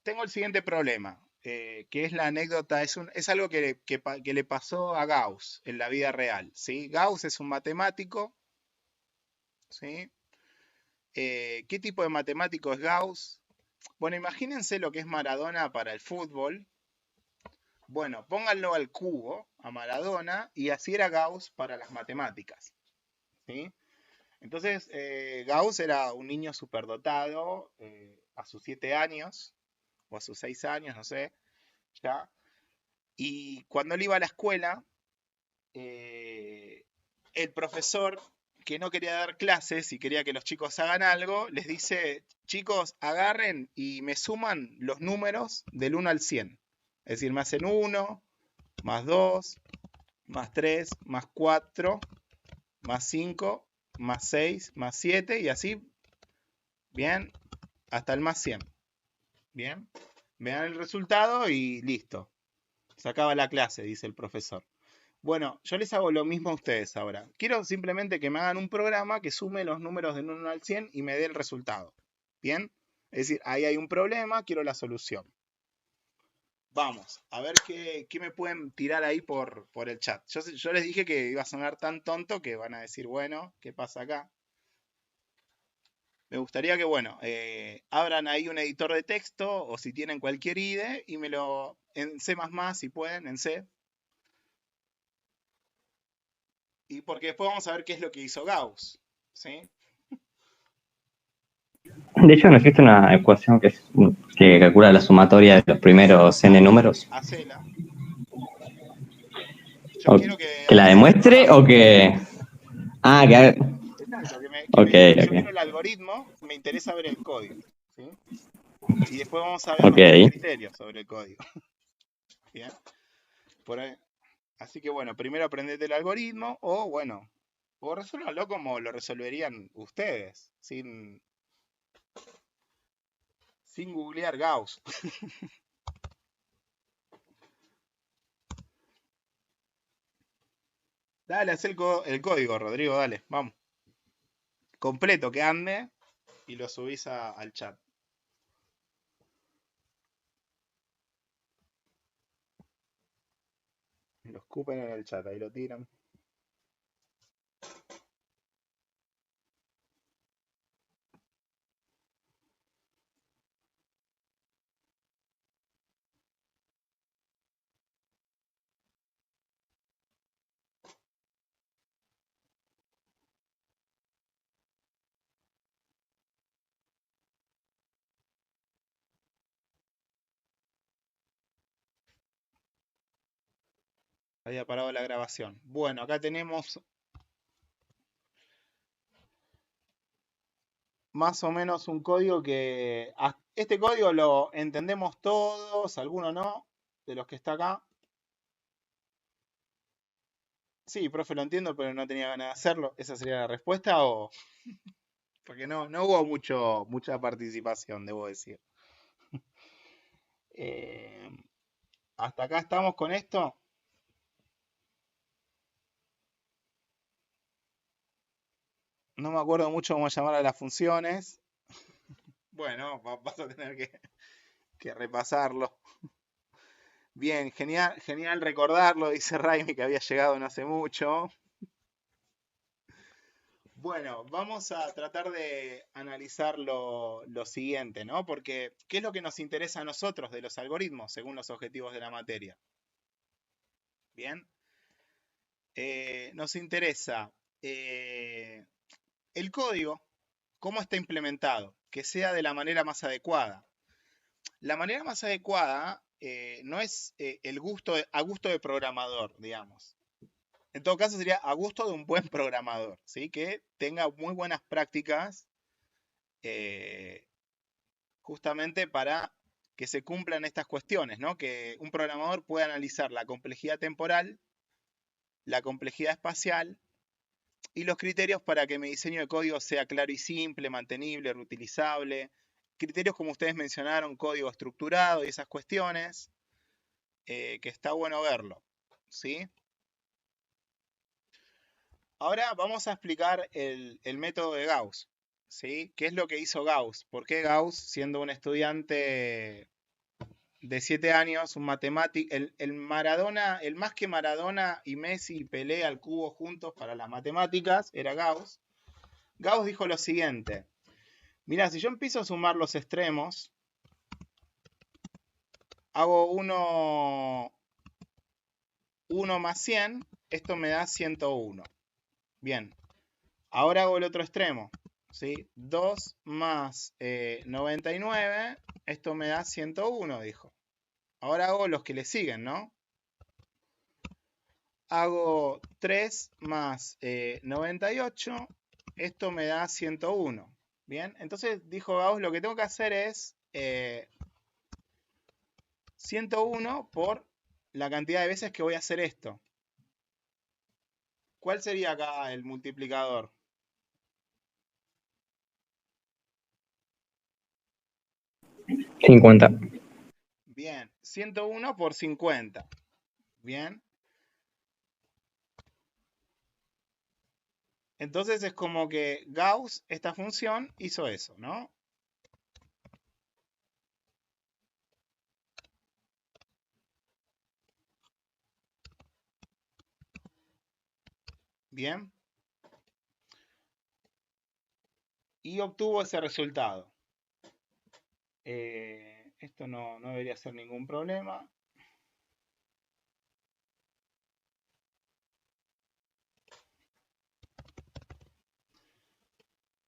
Tengo el siguiente problema, que es la anécdota, es algo que le pasó a Gauss en la vida real, ¿sí? Gauss es un matemático, ¿sí? ¿Qué tipo de matemático es Gauss? Bueno, imagínense lo que es Maradona para el fútbol. Bueno, pónganlo al cubo, a Maradona, y así era Gauss para las matemáticas, ¿sí? Entonces, Gauss era un niño superdotado a sus 7 años, o a sus 6 años, no sé, ya. Y cuando él iba a la escuela, el profesor, que no quería dar clases y quería que los chicos hagan algo, les dice, chicos, agarren y me suman los números del 1 al 100. Es decir, me hacen 1, más 2, más 3, más 4, más 5, más 6, más 7 y así, bien, hasta el más 100. Bien, vean el resultado y listo. Se acaba la clase, dice el profesor. Bueno, yo les hago lo mismo a ustedes ahora. Quiero simplemente que me hagan un programa que sume los números del 1 al 100 y me dé el resultado. ¿Bien? Es decir, ahí hay un problema, quiero la solución. Vamos, a ver qué me pueden tirar ahí por el chat. Yo les dije que iba a sonar tan tonto que van a decir, bueno, ¿qué pasa acá? Me gustaría que, bueno, abran ahí un editor de texto o si tienen cualquier IDE y me lo en C++, si pueden, en C. Y porque después vamos a ver qué es lo que hizo Gauss, ¿sí? De hecho, ¿no existe una ecuación que calcula la sumatoria de los primeros n números? Hacela. Yo O quiero ¿que la demuestre o que...? Ah, que... Exacto, Ok, yo ok. quiero el algoritmo, me interesa ver el código, ¿sí? Y después vamos a ver Ok. los criterios sobre el código. ¿Bien? Por ahí. Así que bueno, primero aprendete el algoritmo o bueno, o resuélvanlo como lo resolverían ustedes, sin googlear Gauss. Dale, haz el código, Rodrigo, dale, vamos. Completo, que ande y lo subís al chat. Lo escupen en el chat, ahí lo tiran. Había parado la grabación. Bueno, acá tenemos más o menos un código que... Este código lo entendemos todos, algunos no, de los que está acá. Sí, profe, lo entiendo, pero no tenía ganas de hacerlo. ¿Esa sería la respuesta o...? Porque no hubo mucha participación, debo decir. ¿Hasta acá estamos con esto? No me acuerdo mucho cómo llamar a las funciones. Bueno, vas a tener que repasarlo. Bien, genial, genial recordarlo, dice Raimi, que había llegado no hace mucho. Bueno, vamos a tratar de analizar lo siguiente, ¿no? Porque, ¿qué es lo que nos interesa a nosotros de los algoritmos según los objetivos de la materia? Bien. Nos interesa el código, cómo está implementado, que sea de la manera más adecuada. La manera más adecuada no es a gusto de programador, digamos. En todo caso sería a gusto de un buen programador, ¿sí? Que tenga muy buenas prácticas justamente para que se cumplan estas cuestiones, ¿no? Que un programador pueda analizar la complejidad temporal, la complejidad espacial y los criterios para que mi diseño de código sea claro y simple, mantenible, reutilizable. Criterios como ustedes mencionaron, código estructurado y esas cuestiones, que está bueno verlo, ¿sí? Ahora vamos a explicar el método de Gauss, ¿sí? ¿Qué es lo que hizo Gauss? ¿Por qué Gauss, siendo un estudiante de 7 años, un matemático, el Maradona, el más que Maradona y Messi y Pelé al cubo juntos para las matemáticas, era Gauss? Gauss dijo lo siguiente: mira, si yo empiezo a sumar los extremos, hago 1 más 100, esto me da 101. Bien, ahora hago el otro extremo, ¿sí? 2 más 99, esto me da 101, dijo. Ahora hago los que le siguen, ¿no? Hago 3 más 98, esto me da 101. Bien, entonces dijo Gauss, lo que tengo que hacer es 101 por la cantidad de veces que voy a hacer esto. ¿Cuál sería acá el multiplicador? $50. Bien, 101 por 50. Bien. Entonces es como que Gauss, esta función, hizo eso, ¿no? Bien. Y obtuvo ese resultado. Esto no debería ser ningún problema.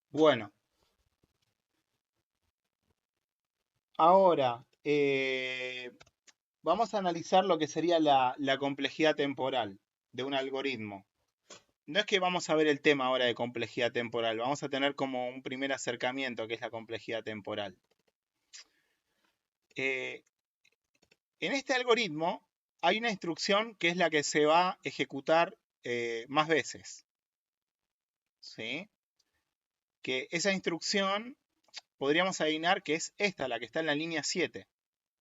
Bueno. Ahora, vamos a analizar lo que sería la complejidad temporal de un algoritmo. No es que vamos a ver el tema ahora de complejidad temporal, vamos a tener como un primer acercamiento que es la complejidad temporal. En este algoritmo hay una instrucción que es la que se va a ejecutar más veces, ¿sí? Que esa instrucción podríamos adivinar que es esta, la que está en la línea 7,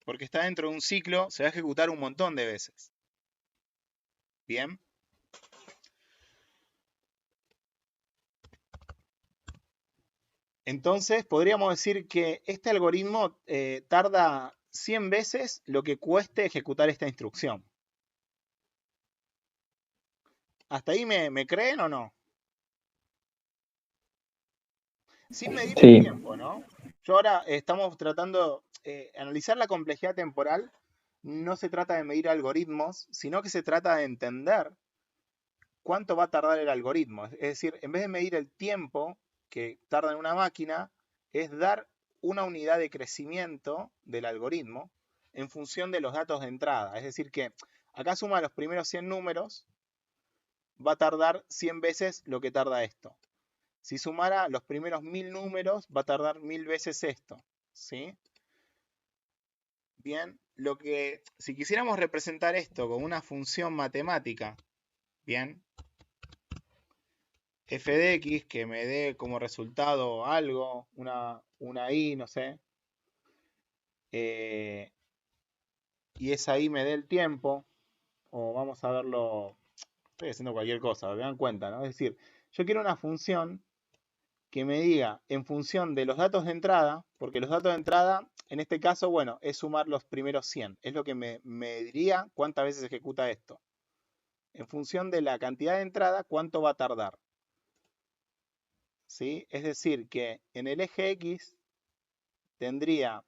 porque está dentro de un ciclo, se va a ejecutar un montón de veces. Bien. Entonces, podríamos decir que este algoritmo tarda 100 veces lo que cueste ejecutar esta instrucción. ¿Hasta ahí me creen o no? Sin medir el tiempo, ¿no? Yo ahora estamos tratando de analizar la complejidad temporal. No se trata de medir algoritmos, sino que se trata de entender cuánto va a tardar el algoritmo. Es decir, en vez de medir el tiempo que tarda en una máquina, es dar una unidad de crecimiento del algoritmo en función de los datos de entrada. Es decir, que acá suma los primeros 100 números, va a tardar 100 veces lo que tarda esto. Si sumara los primeros 1000 números, va a tardar 1000 veces esto, ¿sí? Bien, si quisiéramos representar esto con una función matemática, bien, f de x que me dé como resultado algo, una y, no sé, y esa y me dé el tiempo, o vamos a verlo, estoy haciendo cualquier cosa, me dan cuenta, ¿no? Es decir, yo quiero una función que me diga en función de los datos de entrada, porque los datos de entrada, en este caso, bueno, es sumar los primeros 100. Es lo que me diría cuántas veces ejecuta esto. En función de la cantidad de entrada, cuánto va a tardar. ¿Sí? Es decir, que en el eje X tendría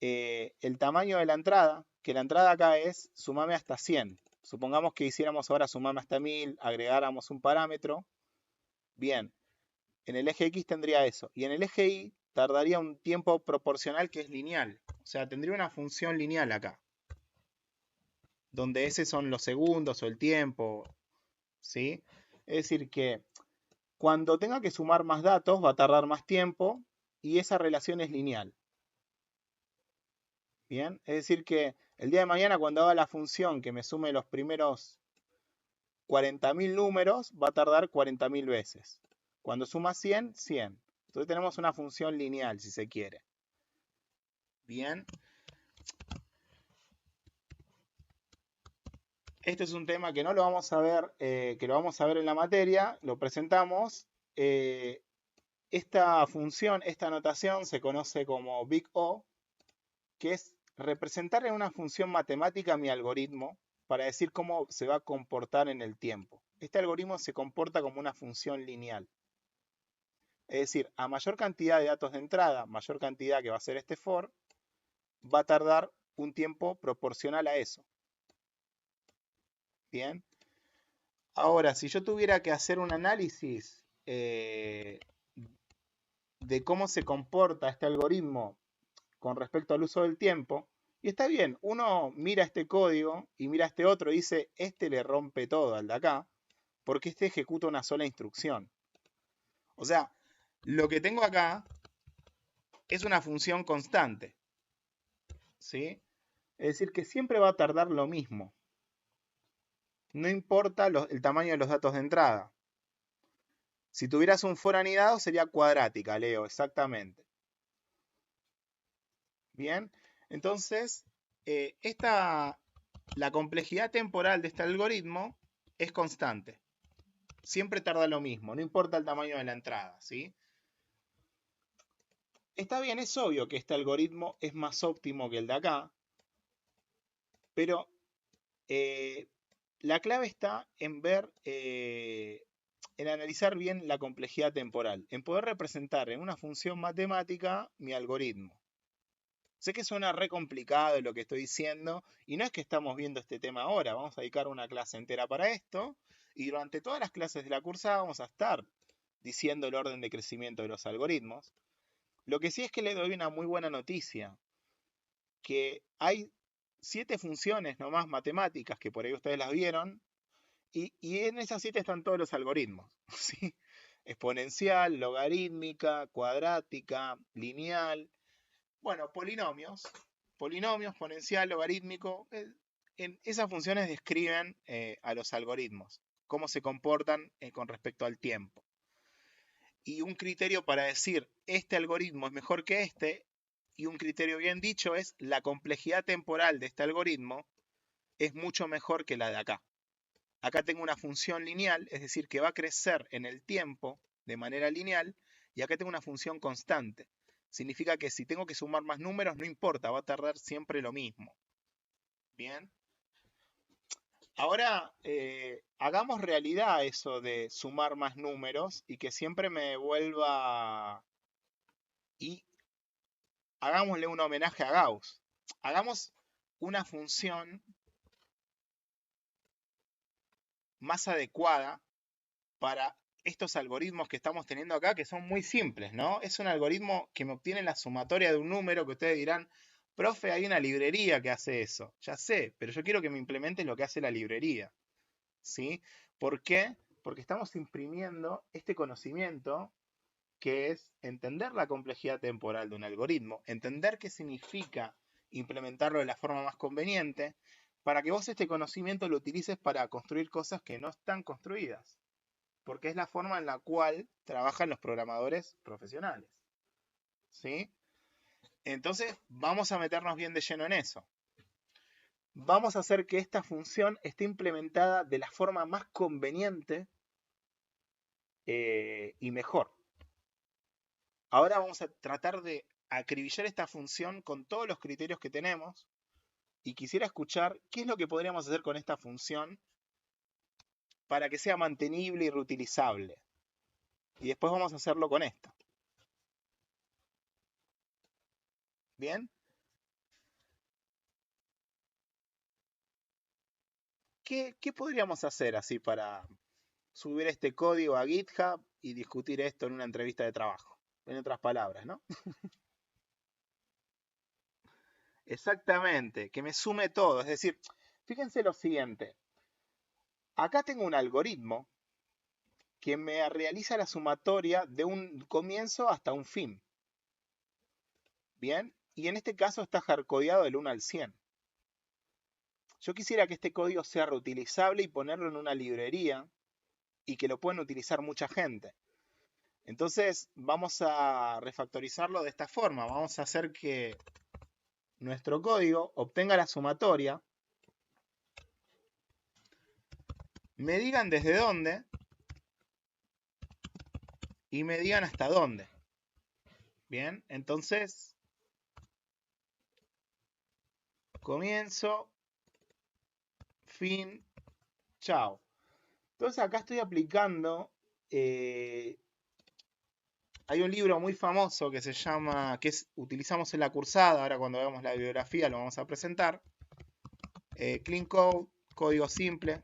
el tamaño de la entrada, que la entrada acá es sumame hasta 100. Supongamos que hiciéramos ahora sumame hasta 1000, agregáramos un parámetro. Bien, en el eje X tendría eso. Y en el eje Y tardaría un tiempo proporcional que es lineal. O sea, tendría una función lineal acá. Donde ese son los segundos o el tiempo. ¿Sí? Es decir que cuando tenga que sumar más datos va a tardar más tiempo y esa relación es lineal. Bien, es decir que el día de mañana cuando haga la función que me sume los primeros 40.000 números va a tardar 40.000 veces. Cuando suma 100, 100. Entonces tenemos una función lineal si se quiere. Bien. Este es un tema que no lo vamos a ver, que lo vamos a ver en la materia, lo presentamos. Esta función, esta notación se conoce como Big O, que es representar en una función matemática mi algoritmo para decir cómo se va a comportar en el tiempo. Este algoritmo se comporta como una función lineal. Es decir, a mayor cantidad de datos de entrada, mayor cantidad que va a ser este for, va a tardar un tiempo proporcional a eso. Bien. Ahora, si yo tuviera que hacer un análisis de cómo se comporta este algoritmo con respecto al uso del tiempo, y está bien, uno mira este código y mira este otro y dice, este le rompe todo al de acá, porque este ejecuta una sola instrucción. O sea, lo que tengo acá es una función constante. ¿Sí? Es decir, que siempre va a tardar lo mismo. No importa el tamaño de los datos de entrada. Si tuvieras un for anidado sería cuadrática, Leo, exactamente. Bien, entonces, la complejidad temporal de este algoritmo es constante. Siempre tarda lo mismo, no importa el tamaño de la entrada, ¿sí? Está bien, es obvio que este algoritmo es más óptimo que el de acá, pero la clave está en ver, en analizar bien la complejidad temporal, en poder representar en una función matemática mi algoritmo. Sé que suena re complicado lo que estoy diciendo, y no es que estamos viendo este tema ahora, vamos a dedicar una clase entera para esto, y durante todas las clases de la cursada vamos a estar diciendo el orden de crecimiento de los algoritmos. Lo que sí es que le doy una muy buena noticia, que hay 7 funciones nomás matemáticas, que por ahí ustedes las vieron, y en esas 7 están todos los algoritmos, ¿sí? Exponencial, logarítmica, cuadrática, lineal, bueno, polinomios, exponencial, logarítmico, en esas funciones describen a los algoritmos, cómo se comportan con respecto al tiempo. Y un criterio para decir, este algoritmo es mejor que este, y un criterio bien dicho es, la complejidad temporal de este algoritmo es mucho mejor que la de acá. Acá tengo una función lineal, es decir, que va a crecer en el tiempo de manera lineal, y acá tengo una función constante. Significa que si tengo que sumar más números, no importa, va a tardar siempre lo mismo. Bien. Ahora, hagamos realidad eso de sumar más números y que siempre me devuelva. Y hagámosle un homenaje a Gauss. Hagamos una función más adecuada para estos algoritmos que estamos teniendo acá, que son muy simples, ¿no? Es un algoritmo que me obtiene la sumatoria de un número que ustedes dirán, profe, hay una librería que hace eso. Ya sé, pero yo quiero que me implementes lo que hace la librería, ¿sí? ¿Por qué? Porque estamos imprimiendo este conocimiento que es entender la complejidad temporal de un algoritmo, entender qué significa implementarlo de la forma más conveniente, para que vos este conocimiento lo utilices para construir cosas que no están construidas. Porque es la forma en la cual trabajan los programadores profesionales. ¿Sí? Entonces, vamos a meternos bien de lleno en eso. Vamos a hacer que esta función esté implementada de la forma más conveniente y mejor. Ahora vamos a tratar de acribillar esta función con todos los criterios que tenemos. Y quisiera escuchar qué es lo que podríamos hacer con esta función para que sea mantenible y reutilizable. Y después vamos a hacerlo con esto. ¿Bien? ¿Qué podríamos hacer así para subir este código a GitHub y discutir esto en una entrevista de trabajo? En otras palabras, ¿no? Exactamente, que me sume todo. Es decir, fíjense lo siguiente. Acá tengo un algoritmo que me realiza la sumatoria de un comienzo hasta un fin. ¿Bien? Y en este caso está hardcodeado del 1 al 100. Yo quisiera que este código sea reutilizable y ponerlo en una librería y que lo puedan utilizar mucha gente. Entonces vamos a refactorizarlo de esta forma. Vamos a hacer que nuestro código obtenga la sumatoria, me digan desde dónde y me digan hasta dónde. Bien, entonces comienzo, fin, chao. Entonces acá estoy aplicando, hay un libro muy famoso que se llama, utilizamos en la cursada, ahora cuando veamos la bibliografía lo vamos a presentar, Clean Code, código simple.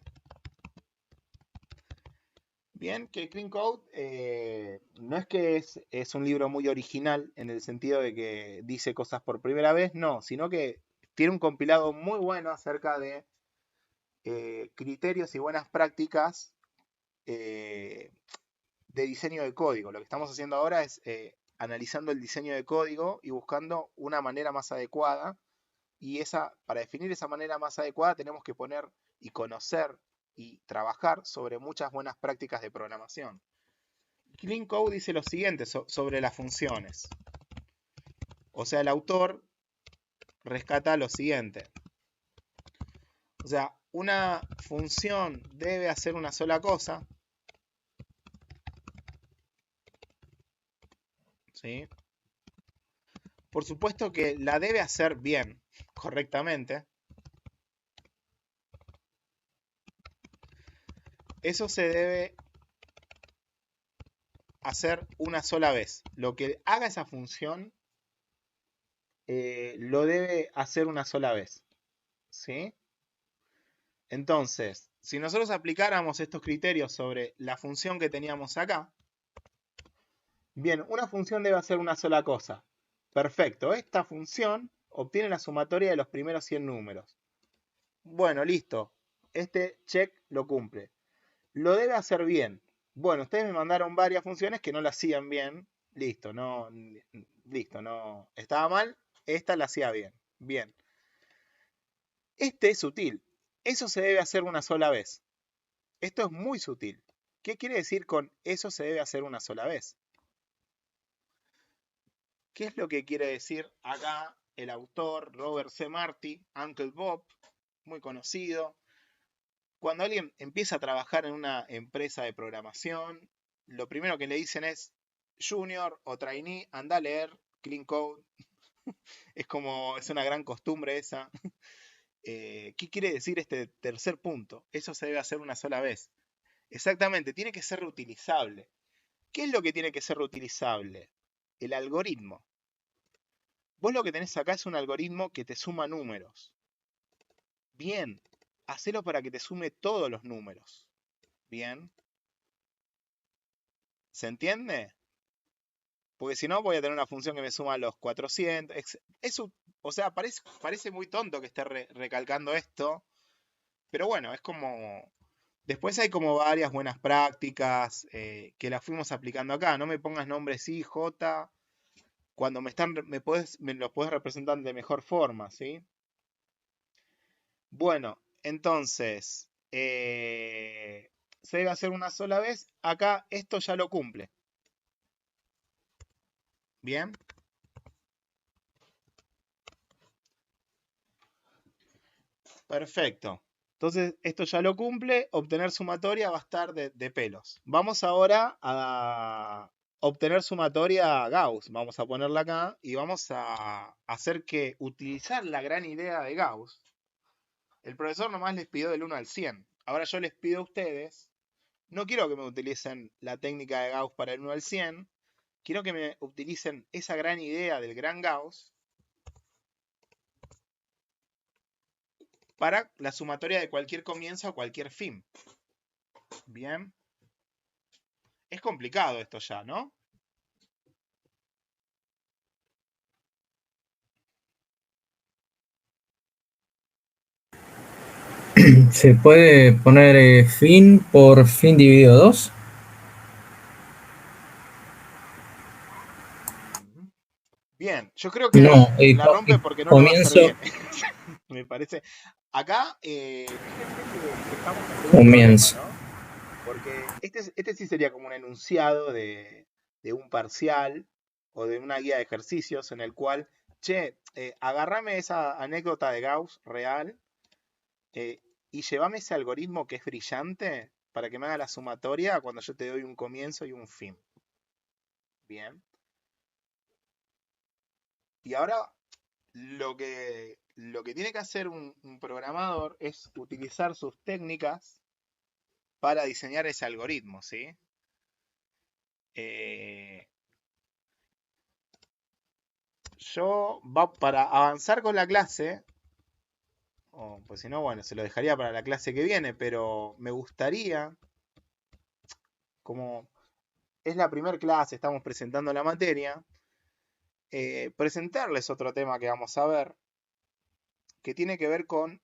Bien, que Clean Code no es que es un libro muy original en el sentido de que dice cosas por primera vez, no, sino que tiene un compilado muy bueno acerca de criterios y buenas prácticas de diseño de código. Lo que estamos haciendo ahora es analizando el diseño de código y buscando una manera más adecuada. Y para definir esa manera más adecuada tenemos que poner y conocer y trabajar sobre muchas buenas prácticas de programación. Clean Code dice lo siguiente sobre las funciones. O sea, el autor rescata lo siguiente. O sea, una función debe hacer una sola cosa. ¿Sí? Por supuesto que la debe hacer bien, correctamente. Eso se debe hacer una sola vez. Lo que haga esa función lo debe hacer una sola vez. ¿Sí? Entonces, si nosotros aplicáramos estos criterios sobre la función que teníamos acá, bien, una función debe hacer una sola cosa. Perfecto, esta función obtiene la sumatoria de los primeros 100 números. Bueno, listo. Este check lo cumple. Lo debe hacer bien. Bueno, ustedes me mandaron varias funciones que no la hacían bien. Listo, no. Estaba mal, esta la hacía bien. Bien. Este es sutil. Eso se debe hacer una sola vez. Esto es muy sutil. ¿Qué quiere decir con eso se debe hacer una sola vez? ¿Qué es lo que quiere decir acá el autor Robert C. Marty, Uncle Bob, muy conocido? Cuando alguien empieza a trabajar en una empresa de programación, lo primero que le dicen es Junior o Trainee, anda a leer Clean Code. Es una gran costumbre esa. ¿Qué quiere decir este tercer punto? Eso se debe hacer una sola vez. Exactamente, tiene que ser reutilizable. ¿Qué es lo que tiene que ser reutilizable? El algoritmo. Vos lo que tenés acá es un algoritmo que te suma números. Bien, hacelo para que te sume todos los números. Bien. ¿Se entiende? Porque si no voy a tener una función que me suma los 400. Eso, o sea, parece muy tonto que esté recalcando esto. Pero bueno, es como... Después hay como varias buenas prácticas que las fuimos aplicando acá. No me pongas nombres I, J. Cuando me los puedes representar de mejor forma, ¿sí? Bueno, entonces, se debe hacer una sola vez. Acá esto ya lo cumple. Bien. Perfecto. Entonces, esto ya lo cumple. Obtener sumatoria va a estar de pelos. Vamos ahora a obtener sumatoria Gauss. Vamos a ponerla acá y vamos a hacer que utilizar la gran idea de Gauss. El profesor nomás les pidió del 1 al 100. Ahora yo les pido a ustedes, no quiero que me utilicen la técnica de Gauss para el 1 al 100, quiero que me utilicen esa gran idea del gran Gauss para la sumatoria de cualquier comienzo a cualquier fin. Bien. Es complicado esto ya, ¿no? ¿Se puede poner fin por fin dividido 2? Bien, yo creo que No, la rompe porque no lo va a hacer bien. Me parece. Acá, fíjense que estamos en un Comienzo. problema, ¿no? Porque este sí sería como un enunciado de un parcial o de una guía de ejercicios en el cual, che, agarrame esa anécdota de Gauss real y llévame ese algoritmo que es brillante para que me haga la sumatoria cuando yo te doy un comienzo y un fin. Bien. Y ahora lo que tiene que hacer un programador es utilizar sus técnicas para diseñar ese algoritmo, ¿sí? Para avanzar con la clase, pues si no, bueno, se lo dejaría para la clase que viene, pero me gustaría, como es la primera clase, estamos presentando la materia, presentarles otro tema que vamos a ver, que tiene que ver con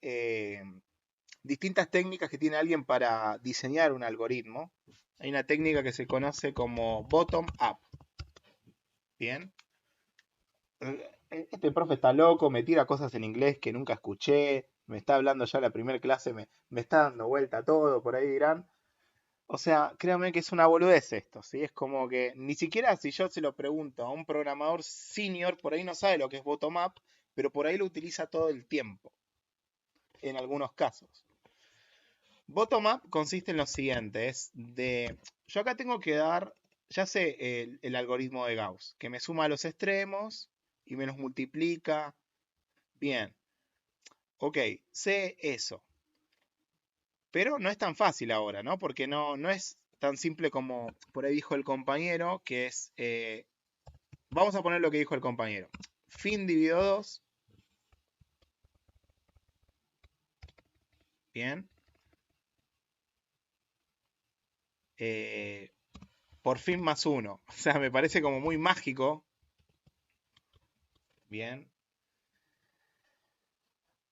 distintas técnicas que tiene alguien para diseñar un algoritmo. Hay una técnica que se conoce como bottom-up. Bien. Este profe está loco, me tira cosas en inglés que nunca escuché, me está hablando ya la primera clase, me está dando vuelta todo, por ahí dirán. O sea, créanme que es una boludez esto, ¿sí? Es como que ni siquiera si yo se lo pregunto a un programador senior, por ahí no sabe lo que es bottom-up, pero por ahí lo utiliza todo el tiempo, en algunos casos. Bottom-up consiste en lo siguiente, yo acá tengo que dar, ya sé el algoritmo de Gauss, que me suma a los extremos y me los multiplica. Bien, ok, sé eso. Pero no es tan fácil ahora, ¿no? Porque no es tan simple como por ahí dijo el compañero, que es, vamos a poner lo que dijo el compañero. Fin dividido 2. Bien. Por fin más 1. O sea, me parece como muy mágico. Bien.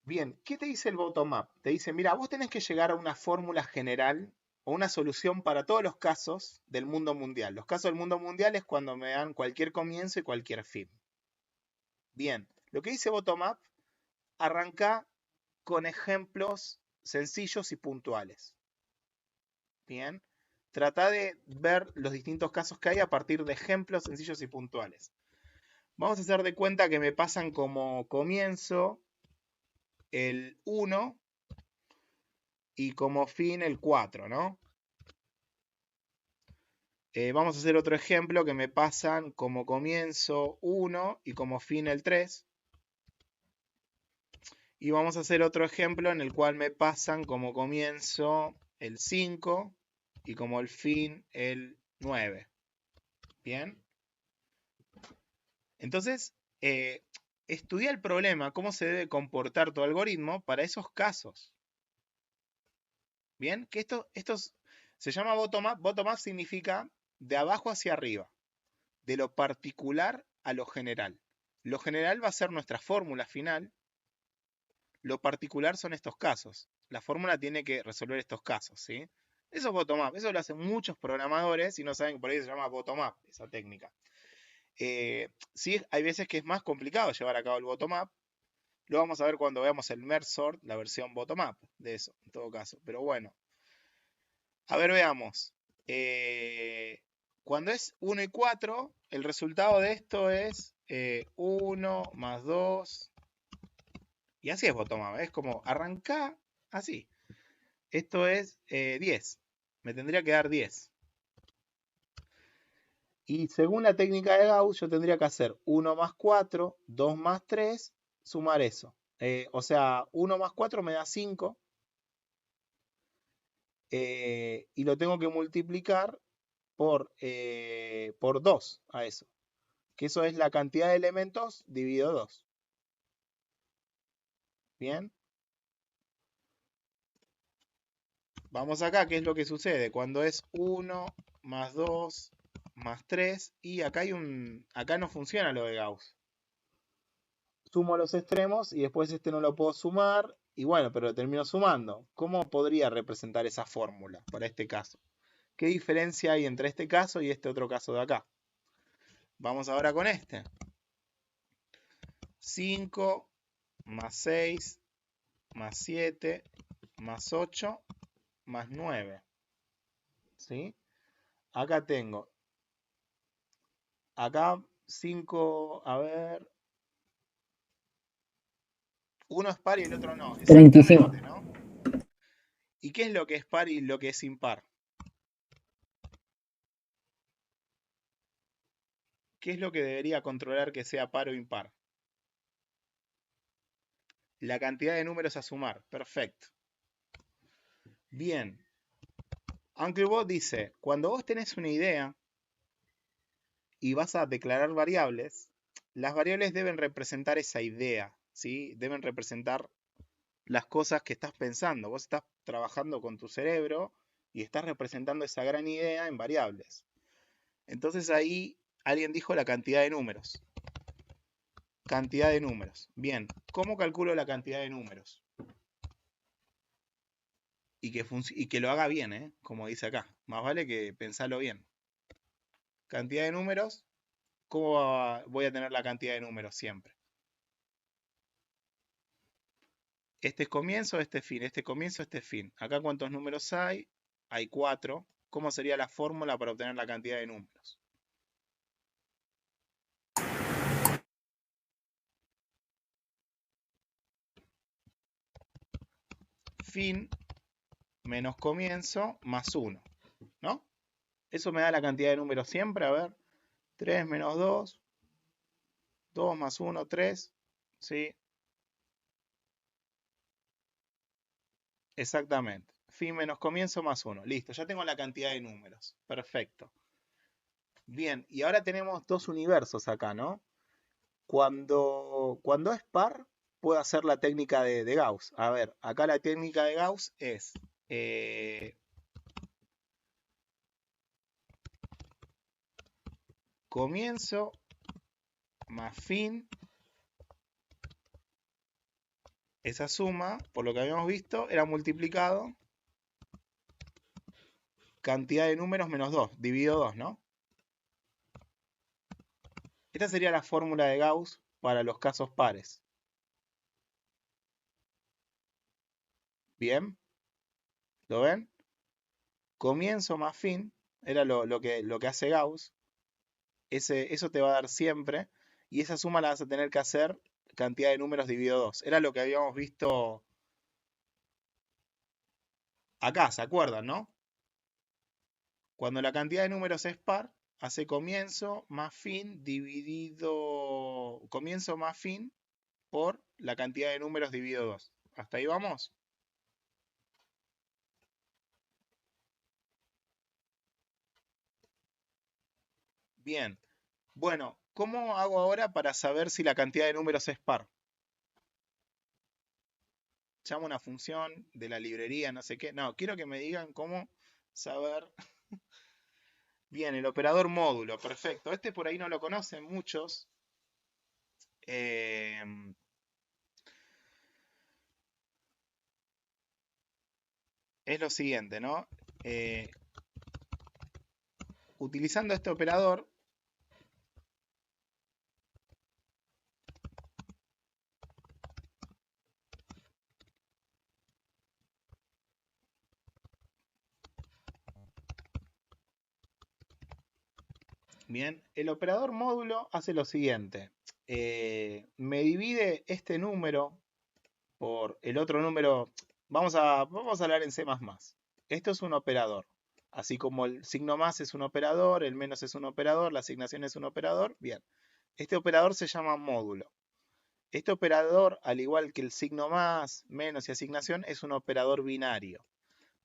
Bien, ¿qué te dice el bottom-up? Te dice, mira, vos tenés que llegar a una fórmula general o una solución para todos los casos del mundo mundial. Los casos del mundo mundial es cuando me dan cualquier comienzo y cualquier fin. Bien, lo que dice bottom-up, arranca con ejemplos sencillos y puntuales. Bien, trata de ver los distintos casos que hay a partir de ejemplos sencillos y puntuales. Vamos a hacer de cuenta que me pasan como comienzo el 1 y como fin el 4, ¿no? Vamos a hacer otro ejemplo que me pasan como comienzo 1 y como fin el 3. Y vamos a hacer otro ejemplo en el cual me pasan como comienzo el 5 y como el fin el 9. ¿Bien? Entonces, estudia el problema, cómo se debe comportar tu algoritmo para esos casos. Bien, que esto se llama bottom-up. Bottom-up significa de abajo hacia arriba, de lo particular a lo general. Lo general va a ser nuestra fórmula final. Lo particular son estos casos. La fórmula tiene que resolver estos casos, ¿sí? Eso es bottom-up. Eso lo hacen muchos programadores y no saben que por ahí se llama bottom-up, esa técnica. Sí, hay veces que es más complicado llevar a cabo el bottom-up. Lo vamos a ver cuando veamos el merge sort, la versión bottom-up de eso, en todo caso. Pero bueno. A ver, veamos. Cuando es 1 y 4, el resultado de esto es 1 más 2. Y así es bottom-up. Es como arrancar así. Esto es 10. Me tendría que dar 10. Y según la técnica de Gauss, yo tendría que hacer 1 más 4, 2 más 3, sumar eso. O sea, 1 más 4 me da 5. Y lo tengo que multiplicar por 2 a eso. Que eso es la cantidad de elementos dividido 2. Bien. Vamos acá, ¿qué es lo que sucede? Cuando es 1 más 2 más 3 y acá acá no funciona lo de Gauss. Sumo los extremos y después este no lo puedo sumar y bueno, pero lo termino sumando. ¿Cómo podría representar esa fórmula para este caso? ¿Qué diferencia hay entre este caso y este otro caso de acá? Vamos ahora con este. 5 más 6 más 7 más 8 más 9. ¿Sí? Acá tengo. Acá 5, a ver. Uno es par y el otro no. 35. Exactamente, ¿no? ¿Y qué es lo que es par y lo que es impar? ¿Qué es lo que debería controlar que sea par o impar? La cantidad de números a sumar. Perfecto. Bien. Anklebot dice, cuando vos tenés una idea y vas a declarar variables, las variables deben representar esa idea, ¿sí? Deben representar las cosas que estás pensando. Vos estás trabajando con tu cerebro y estás representando esa gran idea en variables. Entonces ahí alguien dijo la cantidad de números. Cantidad de números. Bien, ¿cómo calculo la cantidad de números? Y que lo haga bien, como dice acá. Más vale que pensarlo bien. Cantidad de números. ¿Cómo voy a tener la cantidad de números siempre? Este es comienzo, este es fin. Este comienzo, este es fin. Acá ¿cuántos números hay? Hay 4. ¿Cómo sería la fórmula para obtener la cantidad de números? Fin menos comienzo más 1. ¿No? Eso me da la cantidad de números siempre. A ver. 3 menos 2. 2 más 1, 3. ¿Sí? Exactamente. Fin menos comienzo más 1. Listo, ya tengo la cantidad de números. Perfecto. Bien, y ahora tenemos dos universos acá, ¿no? Cuando es par, puedo hacer la técnica de Gauss. A ver, acá la técnica de Gauss es comienzo más fin. Esa suma, por lo que habíamos visto, era multiplicado cantidad de números menos 2, dividido 2, ¿no? Esta sería la fórmula de Gauss para los casos pares. Bien, ¿lo ven? Comienzo más fin, era lo que hace Gauss. Eso te va a dar siempre. Y esa suma la vas a tener que hacer cantidad de números dividido 2. Era lo que habíamos visto acá, ¿se acuerdan, no? Cuando la cantidad de números es par, hace comienzo más fin dividido... Comienzo más fin por la cantidad de números dividido 2. ¿Hasta ahí vamos? Bien. Bueno, ¿cómo hago ahora para saber si la cantidad de números es par? Llamo una función de la librería, no sé qué. No, quiero que me digan cómo saber. Bien, el operador módulo, perfecto. Este por ahí no lo conocen muchos. Es lo siguiente, ¿no? Utilizando este operador, bien, el operador módulo hace lo siguiente. Me divide este número por el otro número. Vamos a hablar en C++. Esto es un operador. Así como el signo más es un operador, el menos es un operador, la asignación es un operador, bien. Este operador se llama módulo. Este operador, al igual que el signo más, menos y asignación, es un operador binario.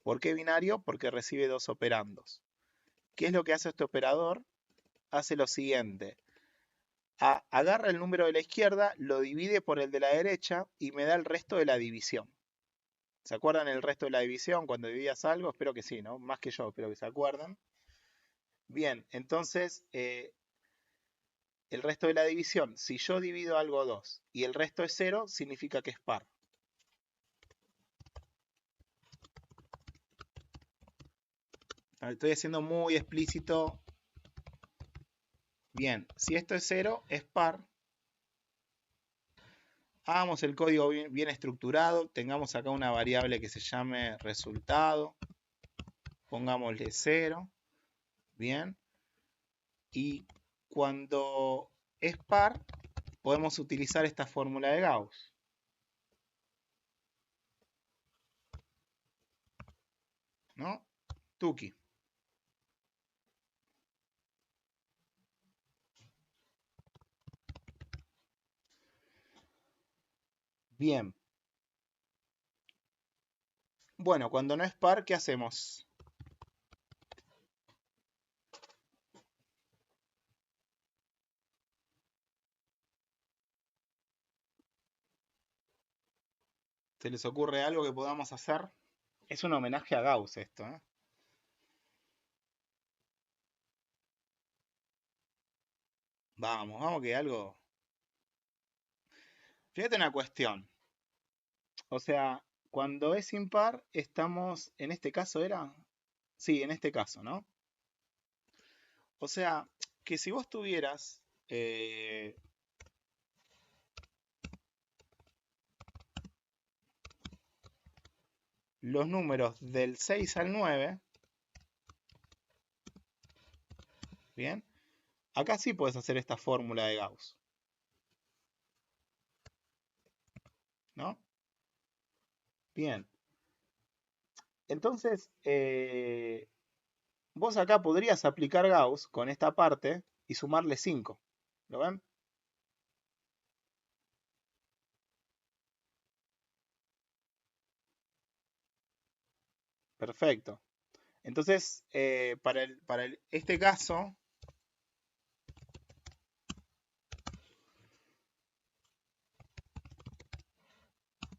¿Por qué binario? Porque recibe dos operandos. ¿Qué es lo que hace este operador? Hace lo siguiente. Agarra el número de la izquierda, lo divide por el de la derecha y me da el resto de la división. ¿Se acuerdan el resto de la división cuando dividías algo? Espero que sí, ¿no? Más que yo, espero que se acuerdan. Bien, entonces, el resto de la división, si yo divido algo 2 y el resto es 0, significa que es par. Estoy haciendo muy explícito. Bien, si esto es 0, es par. Hagamos el código bien estructurado. Tengamos acá una variable que se llame resultado. Pongámosle 0. Bien. Y cuando es par, podemos utilizar esta fórmula de Gauss. ¿No? Tuki. Bien. Bueno, cuando no es par, ¿qué hacemos? ¿Se les ocurre algo que podamos hacer? Es un homenaje a Gauss esto, ¿eh? Vamos que algo... Fíjate una cuestión. O sea, cuando es impar, estamos... En este caso era... Sí, en este caso, ¿no? O sea, que si vos tuvieras... los números del 6 al 9... Bien. Acá sí puedes hacer esta fórmula de Gauss. ¿No? Bien. Entonces, vos acá podrías aplicar Gauss con esta parte y sumarle 5. ¿Lo ven? Perfecto. Entonces, para este caso,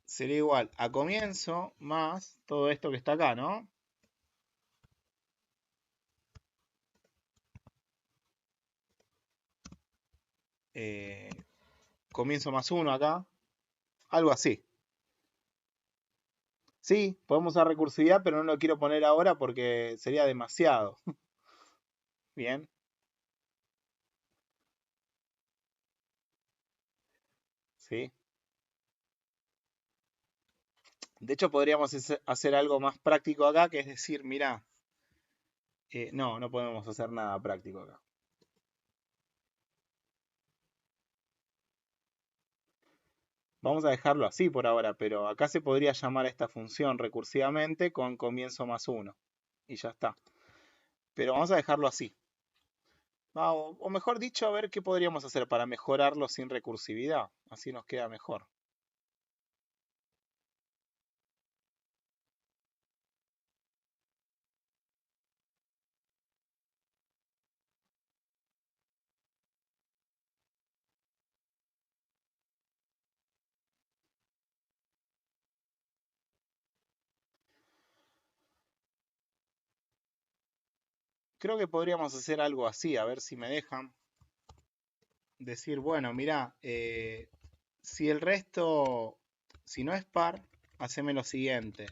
sería igual a comienzo más todo esto que está acá, ¿no? Comienzo más 1 acá. Algo así. Sí, podemos usar recursividad, pero no lo quiero poner ahora porque sería demasiado. Bien. Sí. De hecho, podríamos hacer algo más práctico acá, que es decir, mirá, no podemos hacer nada práctico acá. Vamos a dejarlo así por ahora, pero acá se podría llamar a esta función recursivamente con comienzo más 1. Y ya está. Pero vamos a dejarlo así. O mejor dicho, a ver qué podríamos hacer para mejorarlo sin recursividad. Así nos queda mejor. Creo que podríamos hacer algo así, a ver si me dejan. Decir, bueno, mirá, si el resto, si no es par, haceme lo siguiente.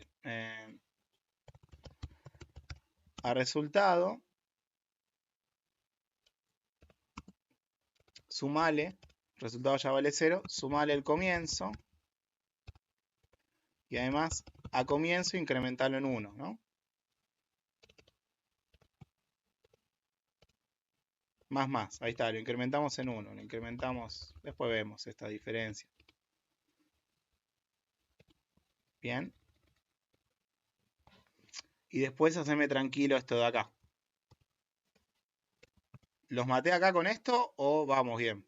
A resultado, sumale, resultado ya vale 0, sumale el comienzo. Y además, a comienzo, incrementarlo en 1, ¿no? Más, ahí está, lo incrementamos en 1, lo incrementamos, después vemos esta diferencia. Bien. Y después haceme tranquilo esto de acá. ¿Los maté acá con esto o vamos bien?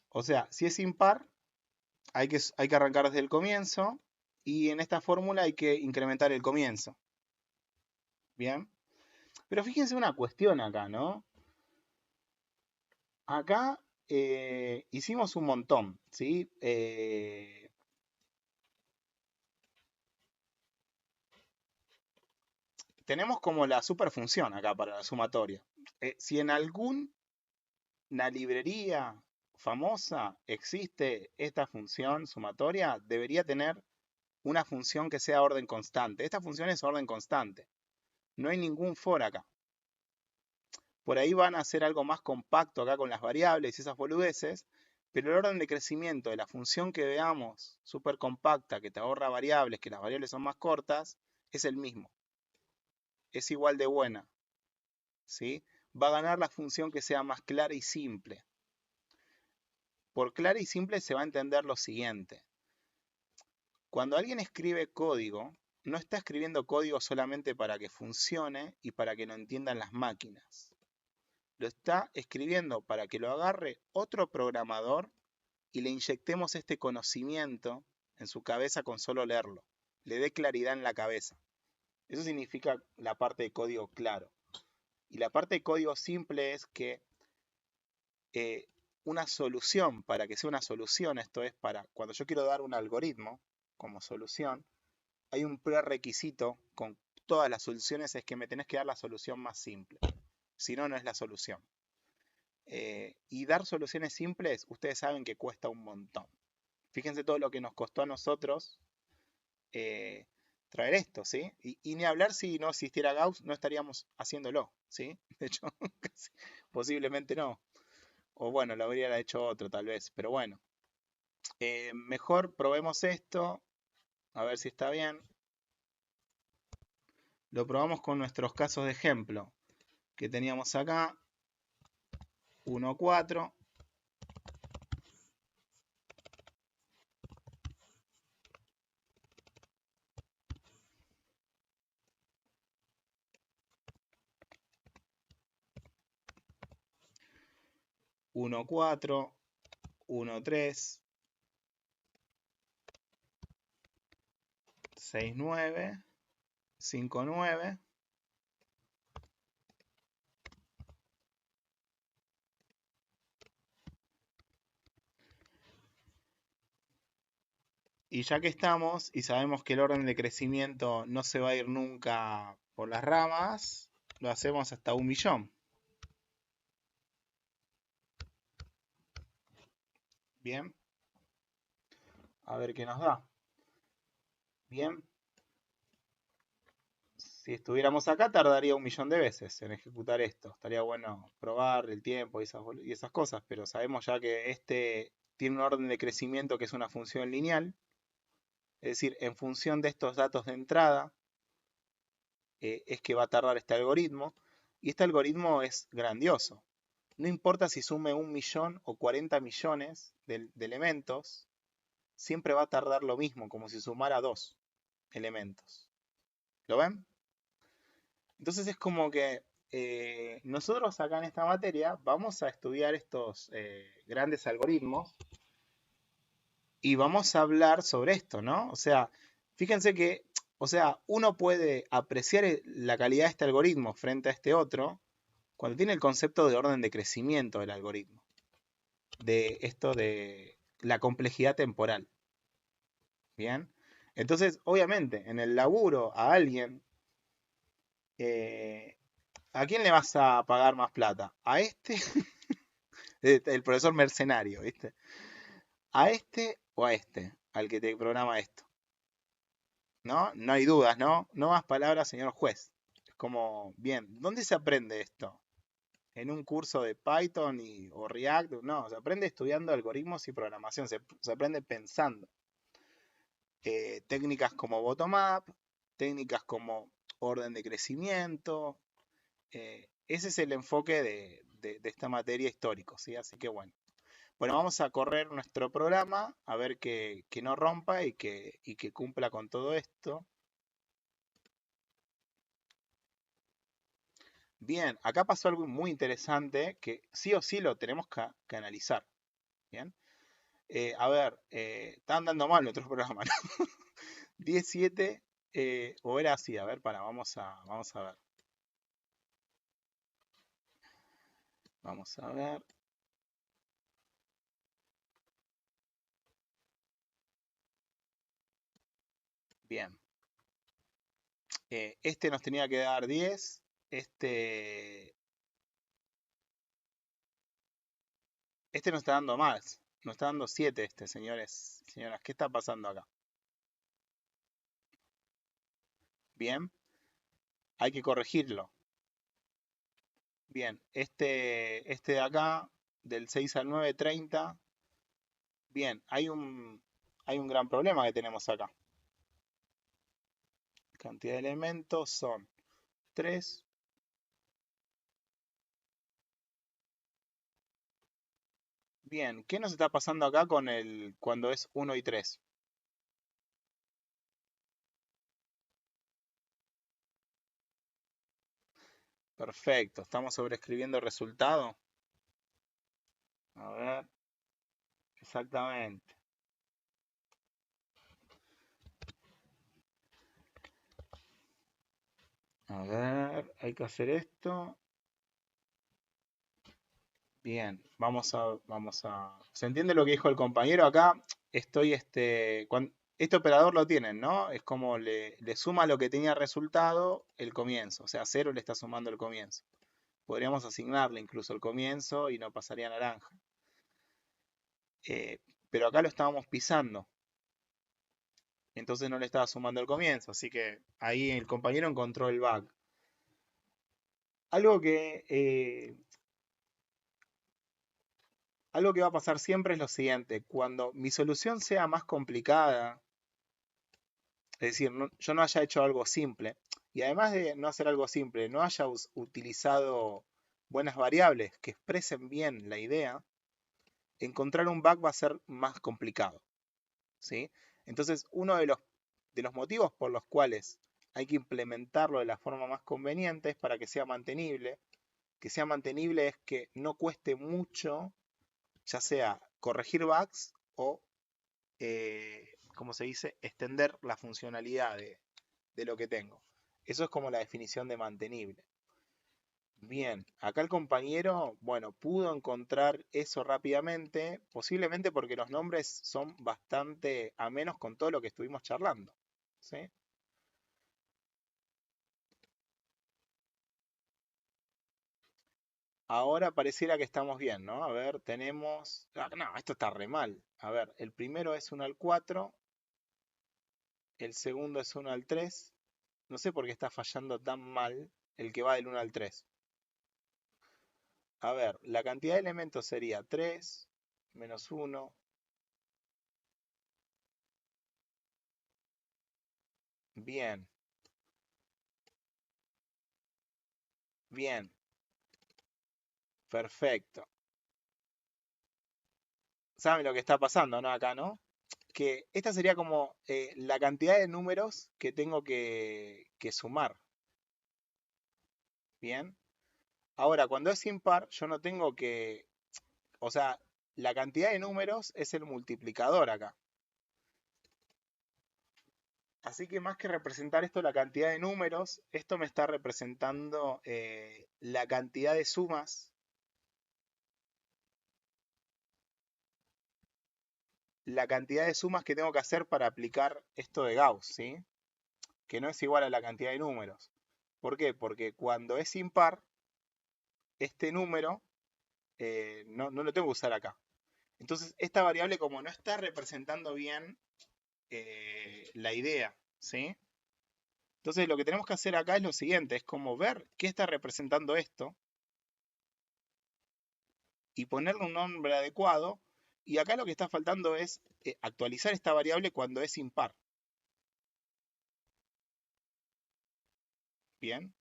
O sea, si es impar, hay que arrancar desde el comienzo. Y en esta fórmula hay que incrementar el comienzo. Bien. Pero fíjense una cuestión acá, ¿no? Acá hicimos un montón, ¿sí? Tenemos como la superfunción acá para la sumatoria. Si en alguna librería famosa existe esta función sumatoria, debería tener una función que sea orden constante. Esta función es orden constante. No hay ningún for acá. Por ahí van a hacer algo más compacto acá con las variables y esas boludeces, pero el orden de crecimiento de la función que veamos, súper compacta, que te ahorra variables, que las variables son más cortas, es el mismo. Es igual de buena. ¿Sí? Va a ganar la función que sea más clara y simple. Por clara y simple se va a entender lo siguiente. Cuando alguien escribe código, no está escribiendo código solamente para que funcione y para que lo entiendan las máquinas. Lo está escribiendo para que lo agarre otro programador y le inyectemos este conocimiento en su cabeza con solo leerlo. Le dé claridad en la cabeza. Eso significa la parte de código claro. Y la parte de código simple es que una solución, para que sea una solución, esto es para cuando yo quiero dar un algoritmo como solución, hay un prerequisito con todas las soluciones, es que me tenés que dar la solución más simple. Si no, no es la solución. Y dar soluciones simples, ustedes saben que cuesta un montón. Fíjense todo lo que nos costó a nosotros traer esto, ¿sí? Y ni hablar si no existiera Gauss, no estaríamos haciéndolo, ¿sí? De hecho, posiblemente no. O bueno, lo habría hecho otro tal vez, pero bueno. Mejor probemos esto, a ver si está bien. Lo probamos con nuestros casos de ejemplo que teníamos acá. 1, 4. Uno 4, 1 3, 6 9, 5 9. Y ya que estamos y sabemos que el orden de crecimiento no se va a ir nunca por las ramas, lo hacemos hasta 1.000.000. Bien. A ver qué nos da. Bien. Si estuviéramos acá tardaría 1.000.000 de veces en ejecutar esto. Estaría bueno probar el tiempo y esas cosas, pero sabemos ya que este tiene un orden de crecimiento que es una función lineal. Es decir, en función de estos datos de entrada, es que va a tardar este algoritmo. Y este algoritmo es grandioso. No importa si sume 1.000.000 o 40 millones de elementos, siempre va a tardar lo mismo, como si sumara 2 elementos. ¿Lo ven? Entonces es como que nosotros acá en esta materia vamos a estudiar estos grandes algoritmos y vamos a hablar sobre esto, ¿no? O sea, fíjense que, o sea, uno puede apreciar la calidad de este algoritmo frente a este otro cuando tiene el concepto de orden de crecimiento del algoritmo. De esto de la complejidad temporal. Bien. Entonces, obviamente, en el laburo a alguien, ¿a quién le vas a pagar más plata? ¿A este? El profesor mercenario, ¿viste? ¿A este o a este? Al que te programa esto. ¿No? No hay dudas, ¿no? No más palabras, señor juez. Es como, bien, ¿dónde se aprende esto? ¿En un curso de Python o React? No, se aprende estudiando algoritmos y programación. Se aprende pensando. Técnicas como bottom-up, técnicas como orden de crecimiento. Ese es el enfoque de esta materia histórico, ¿sí? Así que bueno. Bueno, vamos a correr nuestro programa a ver que no rompa y que cumpla con todo esto. Bien, acá pasó algo muy interesante que sí o sí lo tenemos que analizar. Bien, a ver, está andando mal nuestro programa, ¿no? 17, o era así, a ver, vamos a ver. Vamos a ver. Bien. Este nos tenía que dar 10. Este nos está dando más. Nos está dando 7 señores. Señoras, ¿qué está pasando acá? Bien. Hay que corregirlo. Bien. Este de acá, del 6 al 9, 30. Bien. Hay un gran problema que tenemos acá. Cantidad de elementos son 3. Bien, ¿qué nos está pasando acá cuando es 1 y 3? Perfecto, estamos sobreescribiendo el resultado. A ver, exactamente. A ver, hay que hacer esto. Bien, ¿Se entiende lo que dijo el compañero acá? Este operador lo tienen, ¿no? Es como le suma lo que tenía resultado el comienzo. O sea, 0 le está sumando el comienzo. Podríamos asignarle incluso el comienzo y no pasaría naranja. Pero acá lo estábamos pisando. Entonces no le estaba sumando el comienzo. Así que ahí el compañero encontró el bug. Algo que va a pasar siempre es lo siguiente. Cuando mi solución sea más complicada, es decir, yo no haya hecho algo simple, y además de no hacer algo simple, no haya utilizado buenas variables que expresen bien la idea, encontrar un bug va a ser más complicado, ¿sí? Entonces, uno de los motivos por los cuales hay que implementarlo de la forma más conveniente es para que sea mantenible. Que sea mantenible es que no cueste mucho, ya sea corregir bugs o, ¿cómo se dice?, extender la funcionalidad de lo que tengo. Eso es como la definición de mantenible. Bien, acá el compañero, bueno, pudo encontrar eso rápidamente, posiblemente porque los nombres son bastante amenos con todo lo que estuvimos charlando, ¿sí? Ahora pareciera que estamos bien, ¿no? A ver, tenemos... no, esto está re mal. A ver, el primero es 1 al 4, el segundo es 1 al 3. No sé por qué está fallando tan mal el que va del 1 al 3. A ver, la cantidad de elementos sería 3 menos 1. Bien, bien, perfecto. ¿Saben lo que está pasando, no? Acá, ¿no? Que esta sería como la cantidad de números que tengo que sumar. Bien. Ahora, cuando es impar, yo no tengo que... O sea, la cantidad de números es el multiplicador acá. Así que más que representar esto, la cantidad de números, esto me está representando la cantidad de sumas. La cantidad de sumas que tengo que hacer para aplicar esto de Gauss, ¿sí? Que no es igual a la cantidad de números. ¿Por qué? Porque cuando es impar, este número no lo tengo que usar acá. Entonces, esta variable como no está representando bien la idea, ¿sí? Entonces, lo que tenemos que hacer acá es lo siguiente, es como ver qué está representando esto y ponerle un nombre adecuado. Y acá lo que está faltando es actualizar esta variable cuando es impar. Bien.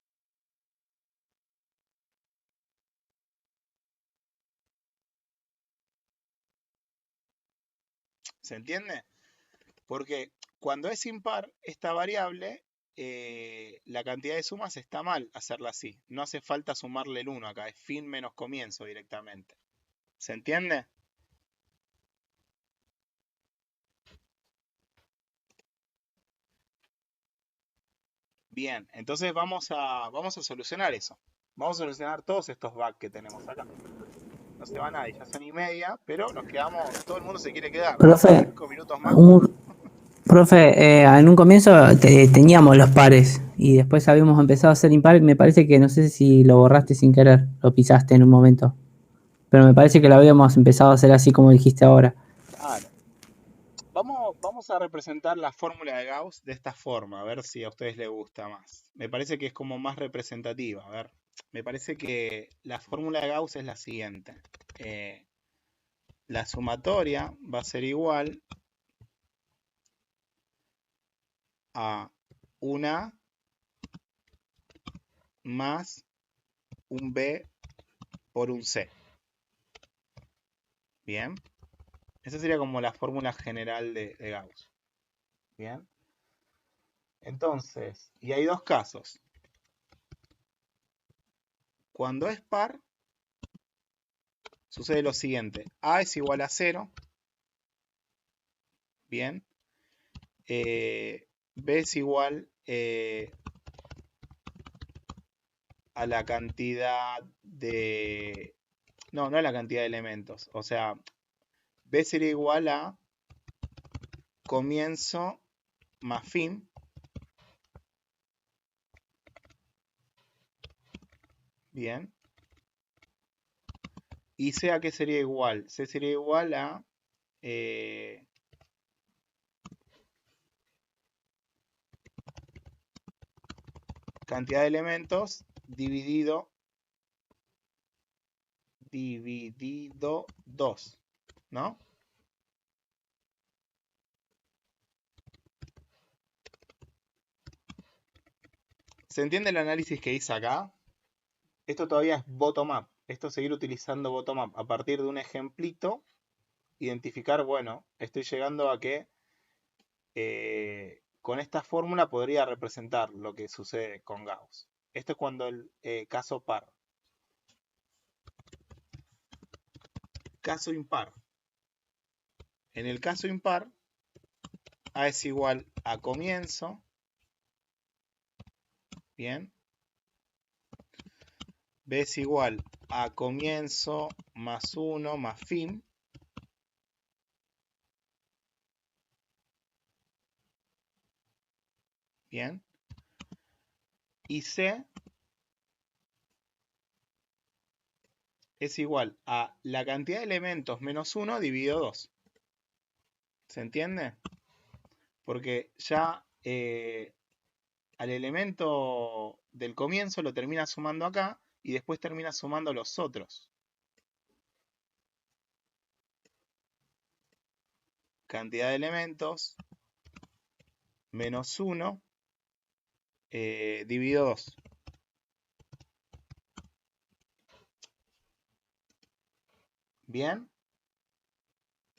¿Se entiende? Porque cuando es impar, esta variable, la cantidad de sumas está mal hacerla así. No hace falta sumarle el 1 acá, es fin menos comienzo directamente. ¿Se entiende? Bien, entonces vamos a solucionar eso. Vamos a solucionar todos estos bugs que tenemos acá. No se va nadie, ya son y media, pero nos quedamos, todo el mundo se quiere quedar. Profe, 5 minutos más. profe, en un comienzo teníamos los pares y después habíamos empezado a hacer impares. Me parece que no sé si lo borraste sin querer, lo pisaste en un momento. Pero me parece que lo habíamos empezado a hacer así como dijiste ahora. Claro. Vamos a representar la fórmula de Gauss de esta forma, a ver si a ustedes les gusta más. Me parece que es como más representativa. A ver, me parece que la fórmula de Gauss es la siguiente. La sumatoria va a ser igual a un A más un B por un C. Bien. Esa sería como la fórmula general de Gauss. Bien. Entonces, y hay dos casos. Cuando es par, sucede lo siguiente. A es igual a 0. Bien. B es igual a la cantidad de... No, no a la cantidad de elementos. O sea, B sería igual a comienzo más fin. Bien. ¿Y C a qué sería igual? C sería igual a... cantidad de elementos dividido 2, ¿no? ¿Se entiende el análisis que hice acá? Esto todavía es bottom-up. Esto es seguir utilizando bottom-up. A partir de un ejemplito, identificar, bueno, estoy llegando a que con esta fórmula podría representar lo que sucede con Gauss. Esto es cuando el caso par. Caso impar. En el caso impar, A es igual a comienzo. Bien. B es igual a comienzo más 1 más fin. Bien. Y C es igual a la cantidad de elementos menos 1 dividido 2. ¿Se entiende? Porque ya al elemento del comienzo lo termina sumando acá y después termina sumando los otros. Cantidad de elementos menos 1 dividido 2. Bien.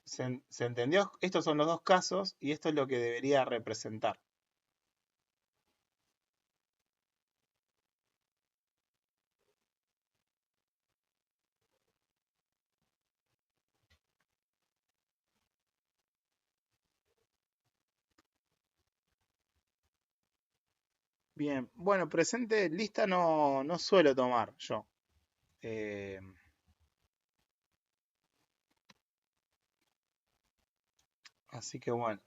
¿Se entendió? Estos son los dos casos y esto es lo que debería representar. Bien, bueno, presente lista no suelo tomar yo. Así que bueno,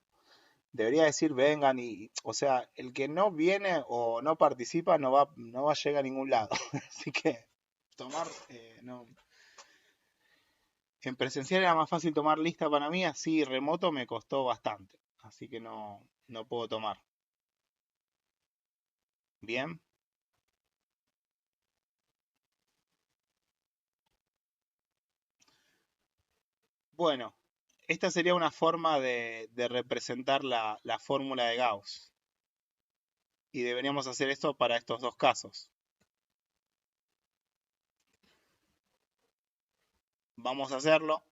debería decir vengan y, o sea, el que no viene o no participa no va a llegar a ningún lado. Así que tomar, no. En presencial era más fácil tomar lista para mí, así remoto me costó bastante. Así que no puedo tomar. Bien. Bueno, esta sería una forma de representar la fórmula de Gauss. Y deberíamos hacer esto para estos dos casos. Vamos a hacerlo.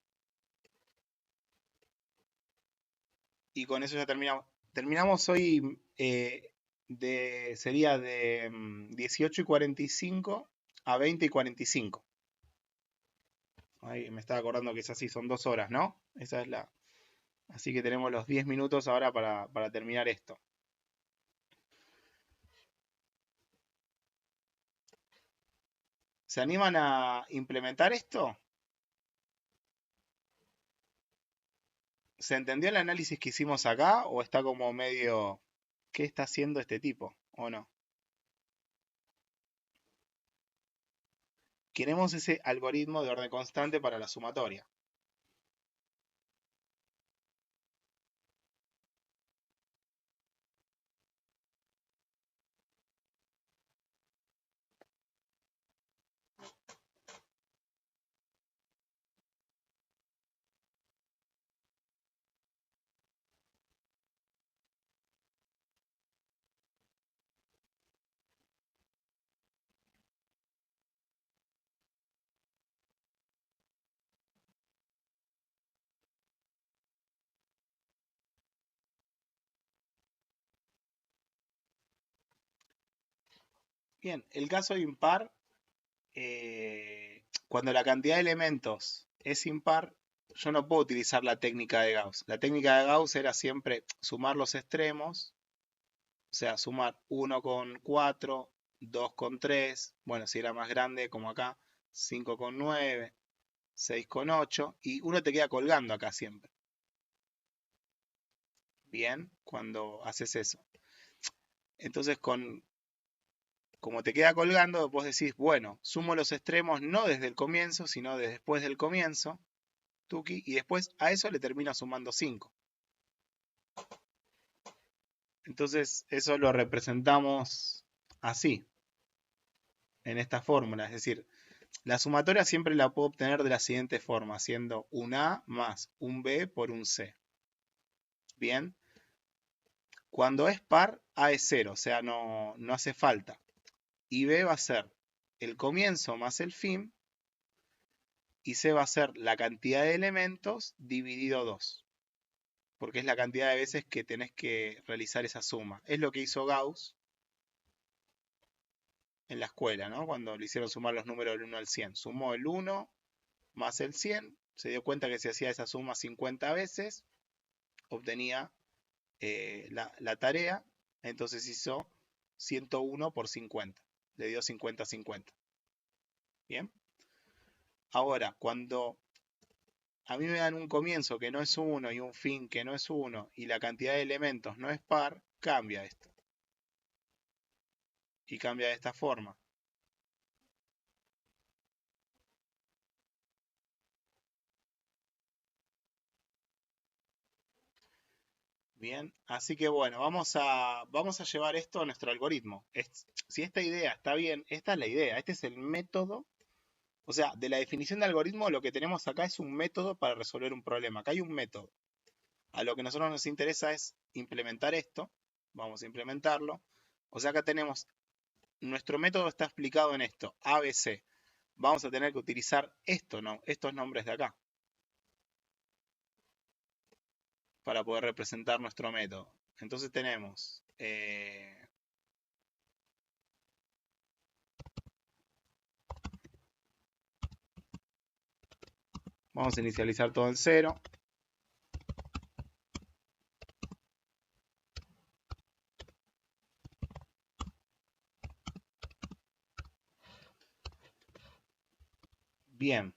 Y con eso ya terminamos. Terminamos hoy, sería de 18:45 a 20:45. Ahí me estaba acordando que es así, son 2 horas, ¿no? Esa es la. Así que tenemos los 10 minutos ahora para terminar esto. ¿Se animan a implementar esto? ¿Se entendió el análisis que hicimos acá o está como medio, ¿qué está haciendo este tipo? ¿O no? Queremos ese algoritmo de orden constante para la sumatoria. Bien, el caso impar, cuando la cantidad de elementos es impar, yo no puedo utilizar la técnica de Gauss. La técnica de Gauss era siempre sumar los extremos, o sea, sumar 1 con 4, 2 con 3, bueno, si era más grande como acá, 5 con 9, 6 con 8, y uno te queda colgando acá siempre. Bien, cuando haces eso. Entonces, como te queda colgando, vos decís, bueno, sumo los extremos no desde el comienzo, sino desde después del comienzo, tuki, y después a eso le termino sumando 5. Entonces, eso lo representamos así, en esta fórmula. Es decir, la sumatoria siempre la puedo obtener de la siguiente forma, haciendo un A más un B por un C. Bien. Cuando es par, A es 0, o sea, no hace falta. Y B va a ser el comienzo más el fin, y C va a ser la cantidad de elementos dividido 2, porque es la cantidad de veces que tenés que realizar esa suma. Es lo que hizo Gauss en la escuela, ¿no? Cuando le hicieron sumar los números del 1 al 100. Sumó el 1 más el 100, se dio cuenta que si hacía esa suma 50 veces, obtenía la tarea, entonces hizo 101 por 50, le dio 50-50. Bien. Ahora, cuando a mí me dan un comienzo que no es 1 y un fin que no es 1 y la cantidad de elementos no es par, cambia esto. Y cambia de esta forma. Bien, así que bueno, vamos a llevar esto a nuestro algoritmo. Si esta idea está bien, esta es la idea, este es el método. O sea, de la definición de algoritmo, lo que tenemos acá es un método para resolver un problema. Acá hay un método. A lo que a nosotros nos interesa es implementar esto. Vamos a implementarlo. O sea, acá tenemos, nuestro método está explicado en esto, ABC. Vamos a tener que utilizar esto, ¿no? Estos nombres de acá, para poder representar nuestro método. Entonces tenemos vamos a inicializar todo en 0. Bien.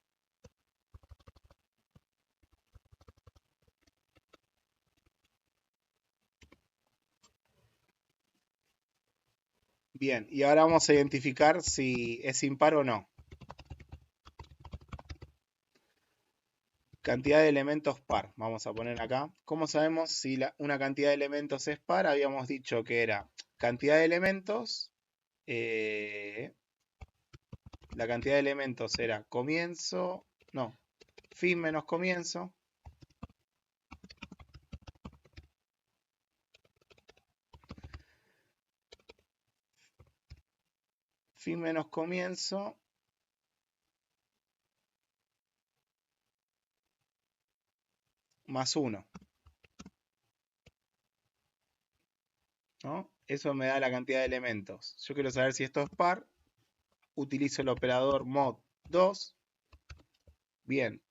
Bien, y ahora vamos a identificar si es impar o no. Cantidad de elementos par, vamos a poner acá. ¿Cómo sabemos si una cantidad de elementos es par? Habíamos dicho que era cantidad de elementos, la cantidad de elementos era comienzo, no, fin menos comienzo. Fin menos comienzo más 1. ¿no? Eso me da la cantidad de elementos. Yo quiero saber si esto es par. Utilizo el operador mod 2. Bien.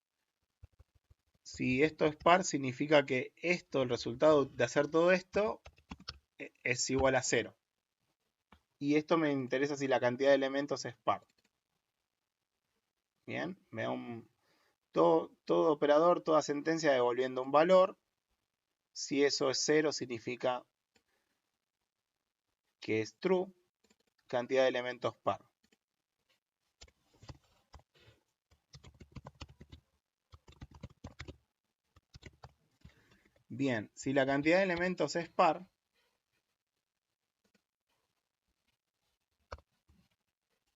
Si esto es par, significa que esto, el resultado de hacer todo esto, es igual a 0. Y esto me interesa si la cantidad de elementos es par. Bien, me da todo operador, toda sentencia devolviendo un valor. Si eso es 0, significa que es true. Cantidad de elementos par. Bien, si la cantidad de elementos es par,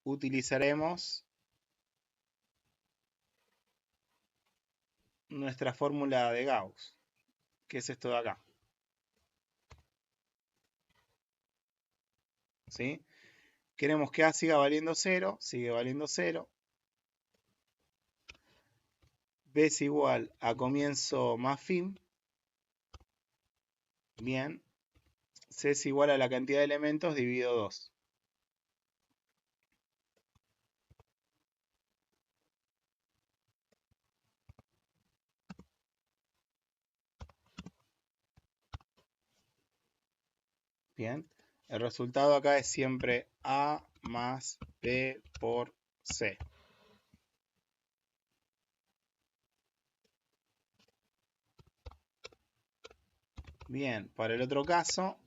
utilizaremos nuestra fórmula de Gauss, que es esto de acá. ¿Sí? Queremos que A siga valiendo 0, sigue valiendo 0. B es igual a comienzo más fin. Bien. C es igual a la cantidad de elementos dividido 2. Bien. El resultado acá es siempre A más B por C. Bien, para el otro caso,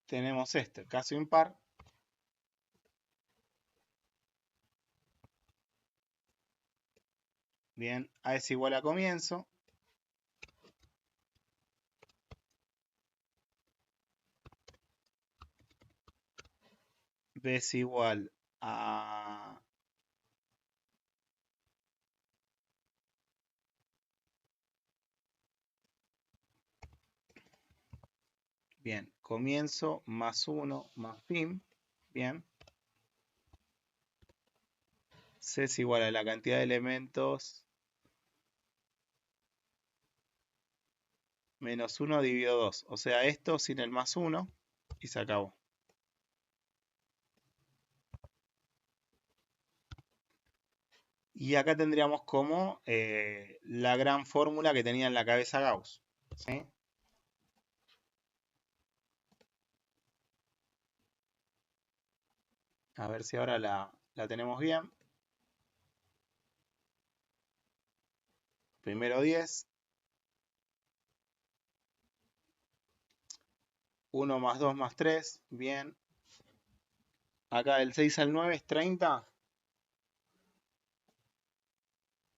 tenemos este, caso impar. Bien, A es igual a comienzo. B es igual a... Bien, comienzo más 1 más fin. Bien. C es igual a la cantidad de elementos menos 1 dividido 2. O sea, esto sin el más 1 y se acabó. Y acá tendríamos como la gran fórmula que tenía en la cabeza Gauss. ¿Sí? A ver si ahora la tenemos bien. Primero 10. 1 más 2 más 3. Bien. Acá del 6 al 9 es 30.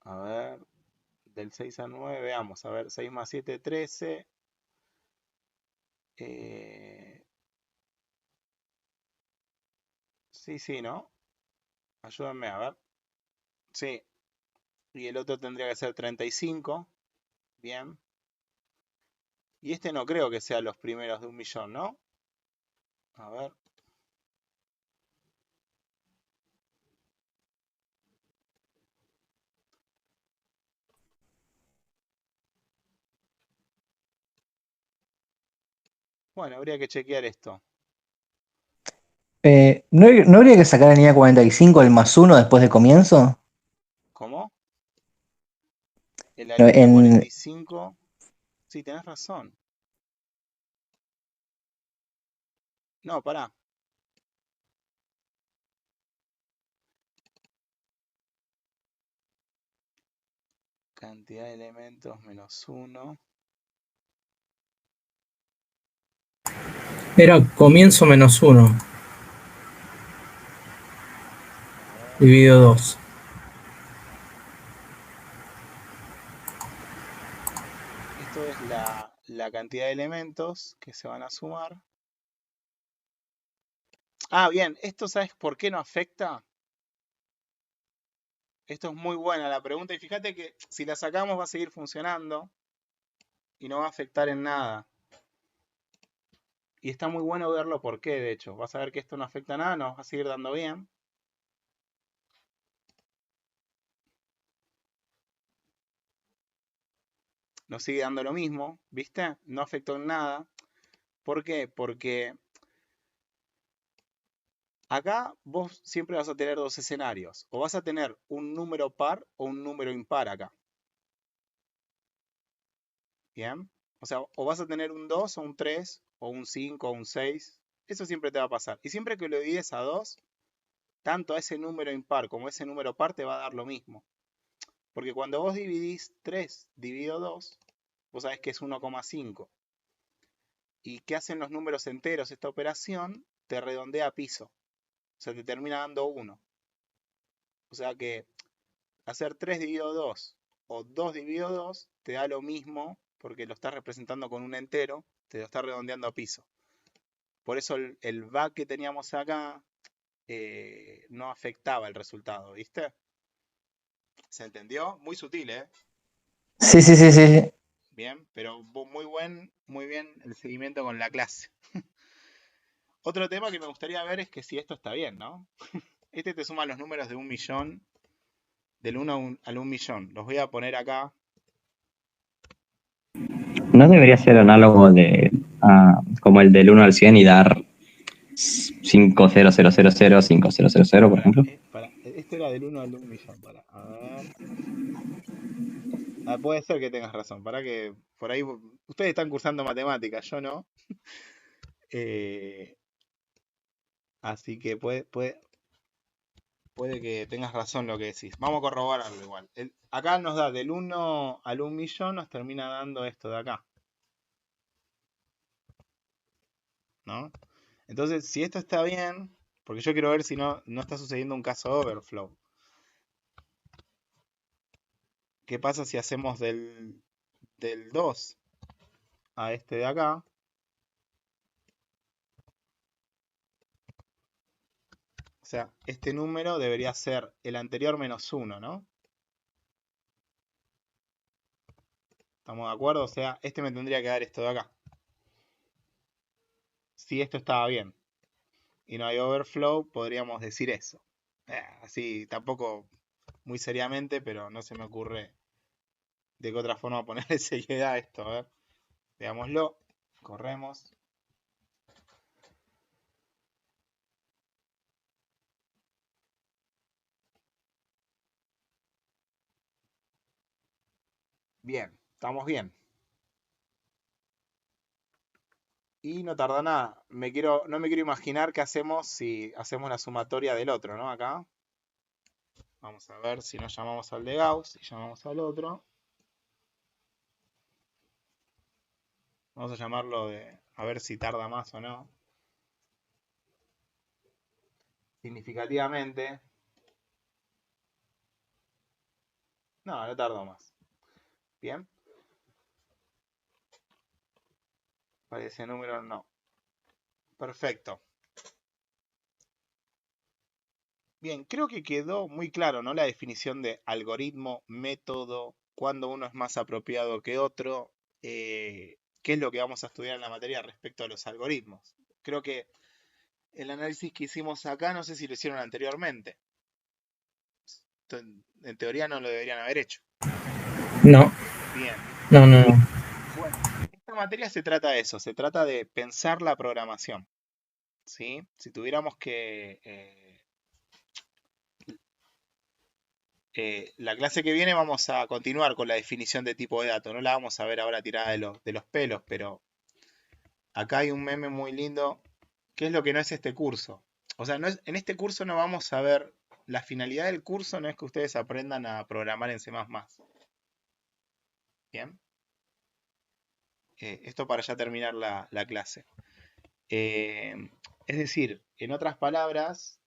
A ver. Del 6 al 9, veamos. A ver, 6 más 7, 13. Sí, ¿no? Ayúdenme a ver. Sí. Y el otro tendría que ser 35. Bien. Y este no creo que sea los primeros de 1.000.000, ¿no? A ver. Bueno, habría que chequear esto. ¿No habría que sacar en línea 45 el más 1 después de comienzo? ¿Cómo? En la No, línea 45. Sí, tenés razón. No, pará. Cantidad de elementos menos 1. Era comienzo menos 1, dividido 2. Esto es la cantidad de elementos que se van a sumar. Ah, bien. ¿Esto sabes por qué no afecta? Esto es muy buena la pregunta. Y fíjate que si la sacamos va a seguir funcionando. Y no va a afectar en nada. Y está muy bueno verlo por qué, de hecho. Vas a ver que esto no afecta a nada, nos va a seguir dando bien. nos sigue dando lo mismo, ¿viste? No afectó en nada. ¿Por qué? Porque acá vos siempre vas a tener dos escenarios. O vas a tener un número par o un número impar acá. ¿Bien? O sea, o vas a tener un 2 o un 3 o un 5 o un 6. Eso siempre te va a pasar. Y siempre que lo divides a 2, tanto a ese número impar como a ese número par te va a dar lo mismo. Porque cuando vos dividís 3 dividido 2, vos sabés que es 1,5. ¿Y qué hacen los números enteros? Esta operación te redondea a piso. O sea, te termina dando 1. O sea que hacer 3 dividido 2 o 2 dividido 2 te da lo mismo porque lo estás representando con un entero, te lo está redondeando a piso. Por eso el back que teníamos acá no afectaba el resultado, ¿viste? ¿Se entendió? Muy sutil, ¿eh? Sí, sí, sí, sí, sí. Bien, pero muy bien el seguimiento con la clase. Otro tema que me gustaría ver es que si esto está bien, ¿no? Este te suma los números de 1.000.000, del 1 al 1.000.000. Los voy a poner acá. ¿No debería ser análogo de como el del 1 al 100 y dar 500005000, por ejemplo? Este era del 1 al 1.000.000. A ver. Puede ser que tengas razón. Para que por ahí ustedes están cursando matemáticas, yo no. Así que puede que tengas razón lo que decís. Vamos a corroborarlo igual. Acá nos da del 1 al 1.000.000, nos termina dando esto de acá. ¿No? Entonces, si esto está bien, porque yo quiero ver si no está sucediendo un caso overflow. ¿Qué pasa si hacemos del 2 a este de acá? O sea, este número debería ser el anterior menos 1, ¿no? ¿Estamos de acuerdo? O sea, este me tendría que dar esto de acá. Si esto estaba bien y no hay overflow, podríamos decir eso. Así, tampoco muy seriamente, pero no se me ocurre de qué otra forma ponerle seriedad a esto. A ver, veámoslo. Corremos. Bien, estamos bien. Y no tarda nada. No me quiero imaginar qué hacemos si hacemos la sumatoria del otro, ¿no? Acá. Vamos a ver si nos llamamos al de Gauss y llamamos al otro. Vamos a llamarlo a ver si tarda más o no. Significativamente. No tardó más. Bien. Para ese número no. Perfecto. Bien, creo que quedó muy claro, ¿no? La definición de algoritmo, método, cuándo uno es más apropiado que otro, qué es lo que vamos a estudiar en la materia respecto a los algoritmos. Creo que el análisis que hicimos acá, no sé si lo hicieron anteriormente. En teoría no lo deberían haber hecho. No, Bien. no. Bueno, esta materia se trata de eso, se trata de pensar la programación. ¿Sí? Si tuviéramos que... la clase que viene vamos a continuar con la definición de tipo de dato. No la vamos a ver ahora tirada de los pelos, pero acá hay un meme muy lindo. ¿Qué es lo que no es este curso? O sea, en este curso no vamos a ver... La finalidad del curso no es que ustedes aprendan a programar en C++. ¿Bien? Esto para ya terminar la clase. Es decir, en otras palabras,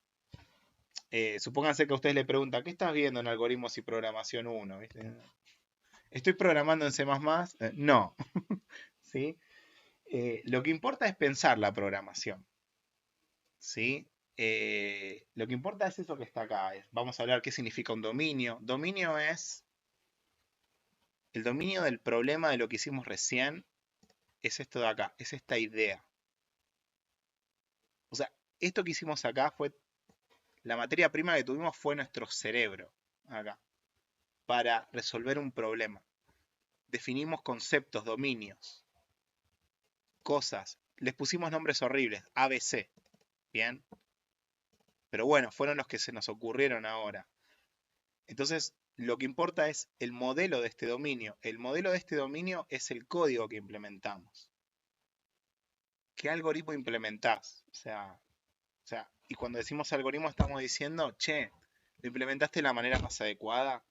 supónganse que a ustedes le preguntan, ¿qué estás viendo en algoritmos y programación 1? ¿Viste? ¿Estoy programando en C++? No. ¿Sí? Lo que importa es pensar la programación. ¿Sí? Lo que importa es eso que está acá. Vamos a hablar qué significa un dominio. Dominio es... El dominio del problema de lo que hicimos recién es esto de acá, es esta idea. O sea, esto que hicimos acá fue... La materia prima que tuvimos fue nuestro cerebro, acá, para resolver un problema. definimos conceptos, dominios, cosas. Les pusimos nombres horribles, ABC. ¿Bien? Pero bueno, fueron los que se nos ocurrieron ahora. Entonces, lo que importa es el modelo de este dominio. El modelo de este dominio es el código que implementamos. ¿Qué algoritmo implementás? O sea, y cuando decimos algoritmo estamos diciendo, che, lo implementaste de la manera más adecuada.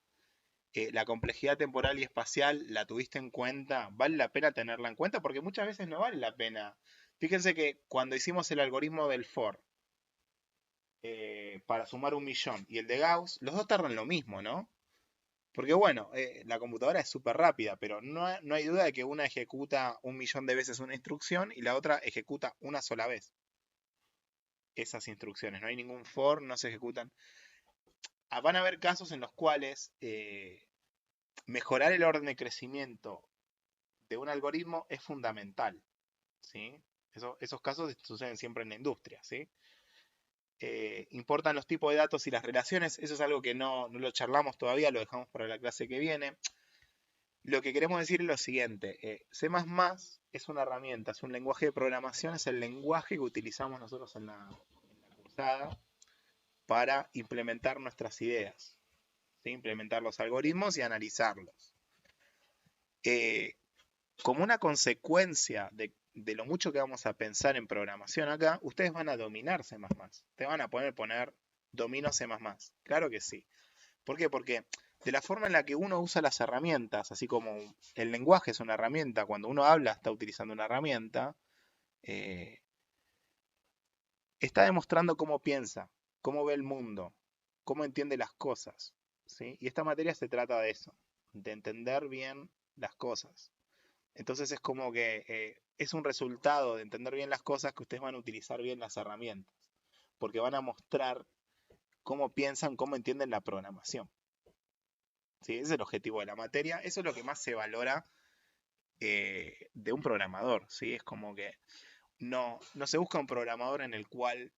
La complejidad temporal y espacial la tuviste en cuenta. ¿Vale la pena tenerla en cuenta? Porque muchas veces no vale la pena. Fíjense que cuando hicimos el algoritmo del for para sumar 1.000.000 y el de Gauss, los dos tardan lo mismo, ¿no? Porque bueno, la computadora es súper rápida, pero no hay duda de que una ejecuta 1.000.000 de veces una instrucción y la otra ejecuta una sola vez esas instrucciones. No hay ningún for, no se ejecutan. Van a haber casos en los cuales mejorar el orden de crecimiento de un algoritmo es fundamental, ¿sí? Esos casos suceden siempre en la industria, ¿sí? Importan los tipos de datos y las relaciones. Eso es algo que no lo charlamos todavía, lo dejamos para la clase que viene. Lo que queremos decir es lo siguiente. C++ es una herramienta, es un lenguaje de programación, es el lenguaje que utilizamos nosotros en la cursada para implementar nuestras ideas, ¿sí? Implementar los algoritmos y analizarlos. Como una consecuencia de lo mucho que vamos a pensar en programación acá, ustedes van a dominar C++. Te van a poner domino C++. Claro que sí. ¿Por qué? Porque de la forma en la que uno usa las herramientas, así como el lenguaje es una herramienta, cuando uno habla está utilizando una herramienta, está demostrando cómo piensa, cómo ve el mundo, cómo entiende las cosas, ¿sí? Y esta materia se trata de eso, de entender bien las cosas. Entonces es como que es un resultado de entender bien las cosas que ustedes van a utilizar bien las herramientas, porque van a mostrar cómo piensan, cómo entienden la programación. ¿Sí? Ese es el objetivo de la materia, eso es lo que más se valora de un programador, ¿sí? Es como que no se busca un programador en el cual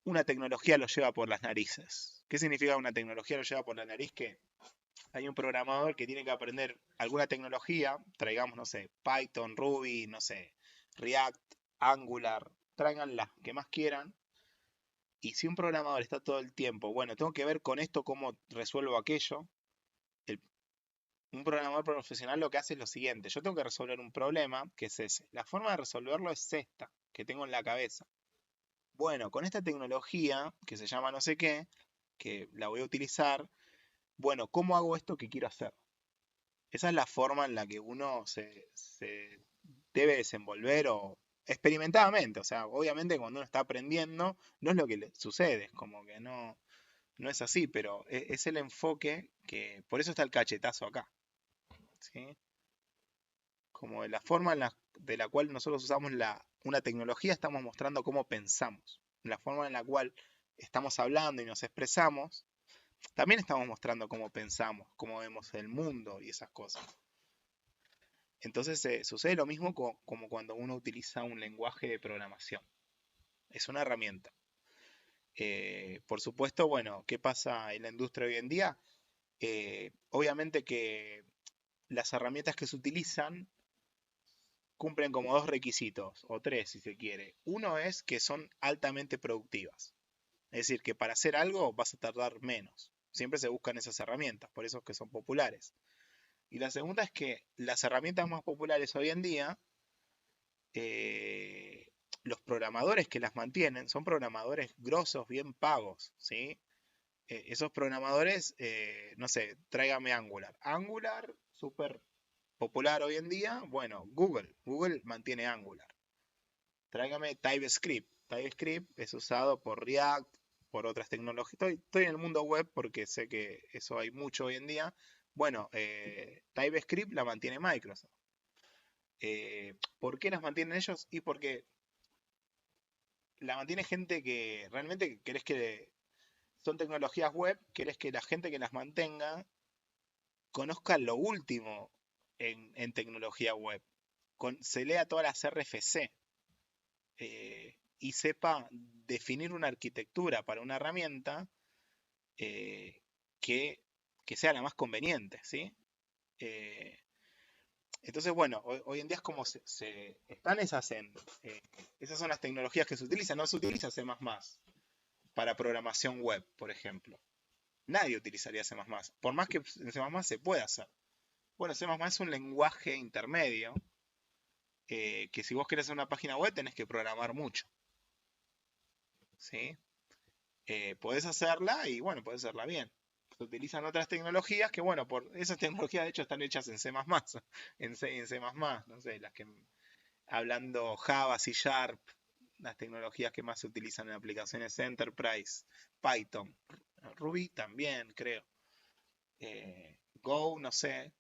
una tecnología lo lleva por las narices. ¿Qué significa una tecnología lo lleva por la nariz? Que hay un programador que tiene que aprender alguna tecnología, traigamos, no sé, Python, Ruby, no sé, React, Angular, traigan las que más quieran. Y si un programador está todo el tiempo, bueno, tengo que ver con esto cómo resuelvo aquello. Un programador profesional lo que hace es lo siguiente, yo tengo que resolver un problema, que es ese. La forma de resolverlo es esta, que tengo en la cabeza. Bueno, con esta tecnología, que se llama no sé qué, que la voy a utilizar, bueno, ¿cómo hago esto que quiero hacer? Esa es la forma en la que uno se debe desenvolver o experimentadamente. O sea, obviamente cuando uno está aprendiendo, no es lo que le sucede, es como que no es así, pero es el enfoque que, por eso está el cachetazo acá, ¿sí? Como de la forma de la cual nosotros usamos una tecnología, estamos mostrando cómo pensamos. La forma en la cual estamos hablando y nos expresamos, también estamos mostrando cómo pensamos, cómo vemos el mundo y esas cosas. Entonces sucede lo mismo como cuando uno utiliza un lenguaje de programación. Es una herramienta. Por supuesto, bueno, ¿qué pasa en la industria hoy en día? Obviamente que las herramientas que se utilizan cumplen como dos requisitos, o tres si se quiere. Uno es que son altamente productivas. Es decir, que para hacer algo vas a tardar menos. Siempre se buscan esas herramientas, por eso es que son populares. Y la segunda es que las herramientas más populares hoy en día, los programadores que las mantienen son programadores grosos, bien pagos, ¿sí? Esos programadores, no sé, tráigame Angular. Angular, súper popular hoy en día, bueno, Google mantiene Angular. Tráigame TypeScript. TypeScript es usado por React, por otras tecnologías. Estoy en el mundo web porque sé que eso hay mucho hoy en día. Bueno, TypeScript la mantiene Microsoft. ¿Por qué las mantienen ellos? Y porque la mantiene gente que realmente querés que son tecnologías web, querés que la gente que las mantenga conozca lo último en tecnología web. Se lea todas las RFC y sepa definir una arquitectura para una herramienta que sea la más conveniente, ¿sí? Entonces, bueno, hoy en día es como están esas esas son las tecnologías que se utilizan. No se utiliza C++ para programación web, por ejemplo. Nadie utilizaría C++, por más que en C++ se pueda hacer. Bueno, C++ es un lenguaje intermedio que si vos querés hacer una página web tenés que programar mucho. ¿Sí? Podés hacerla y bueno, podés hacerla bien. Se utilizan otras tecnologías que bueno, por esas tecnologías de hecho están hechas en C++, en C++, no sé, las que hablando Java, C Sharp, las tecnologías que más se utilizan en aplicaciones Enterprise, Python, Ruby también creo, Go, no sé,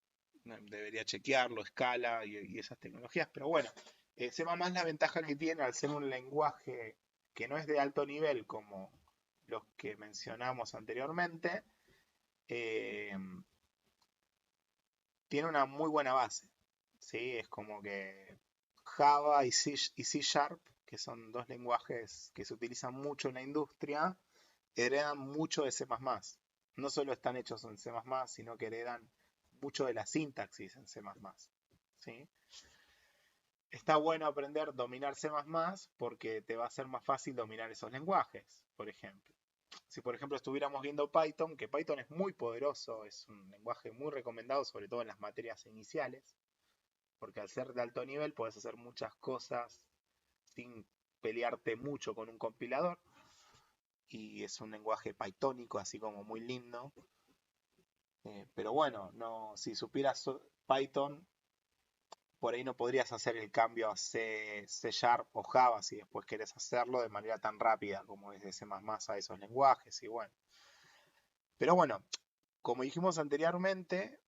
debería chequearlo, Scala y esas tecnologías, pero bueno, C++ la ventaja que tiene al ser un lenguaje que no es de alto nivel como los que mencionamos anteriormente, tiene una muy buena base, ¿sí? Es como que Java y C Sharp, que son dos lenguajes que se utilizan mucho en la industria, heredan mucho de C++. No solo están hechos en C++, sino que heredan mucho de la sintaxis en C++, ¿sí? Está bueno aprender a dominar C++ porque te va a ser más fácil dominar esos lenguajes, por ejemplo. Si por ejemplo estuviéramos viendo Python, que Python es muy poderoso, es un lenguaje muy recomendado, sobre todo en las materias iniciales, porque al ser de alto nivel puedes hacer muchas cosas sin pelearte mucho con un compilador, y es un lenguaje pythónico, así como muy lindo. Pero bueno, si supieras Python, por ahí no podrías hacer el cambio a C Sharp o Java si después querés hacerlo de manera tan rápida como es de C++ a esos lenguajes. Y bueno. Pero bueno, como dijimos anteriormente,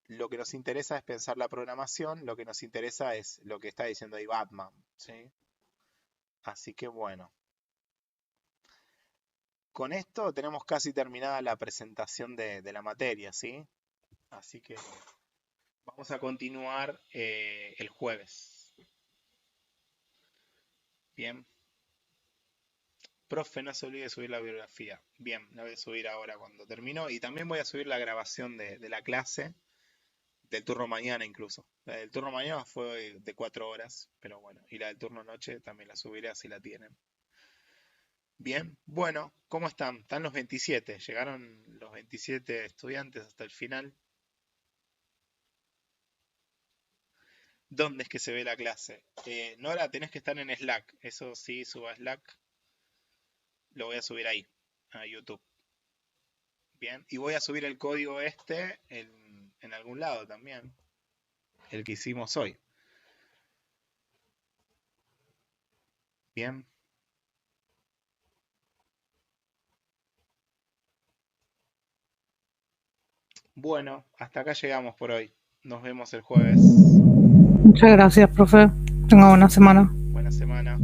lo que nos interesa es pensar la programación, lo que nos interesa es lo que está diciendo ahí Batman, ¿sí? Así que bueno. Con esto tenemos casi terminada la presentación de la materia, ¿sí? Así que vamos a continuar el jueves. Bien. Profe, no se olvide de subir la bibliografía. Bien, la voy a subir ahora cuando termino. Y también voy a subir la grabación de la clase, del turno mañana incluso. La del turno mañana fue de 4 horas, pero bueno. Y la del turno noche también la subiré así la tienen. Bien, bueno, ¿cómo están? Están los 27. ¿Llegaron los 27 estudiantes hasta el final? ¿Dónde es que se ve la clase? Nora, tenés que estar en Slack. Eso sí, suba a Slack. Lo voy a subir ahí, a YouTube. Bien, y voy a subir el código en algún lado también. El que hicimos hoy. Bien. Bueno, hasta acá llegamos por hoy. Nos vemos el jueves. Muchas gracias, profe. Tenga buena semana. Buena semana.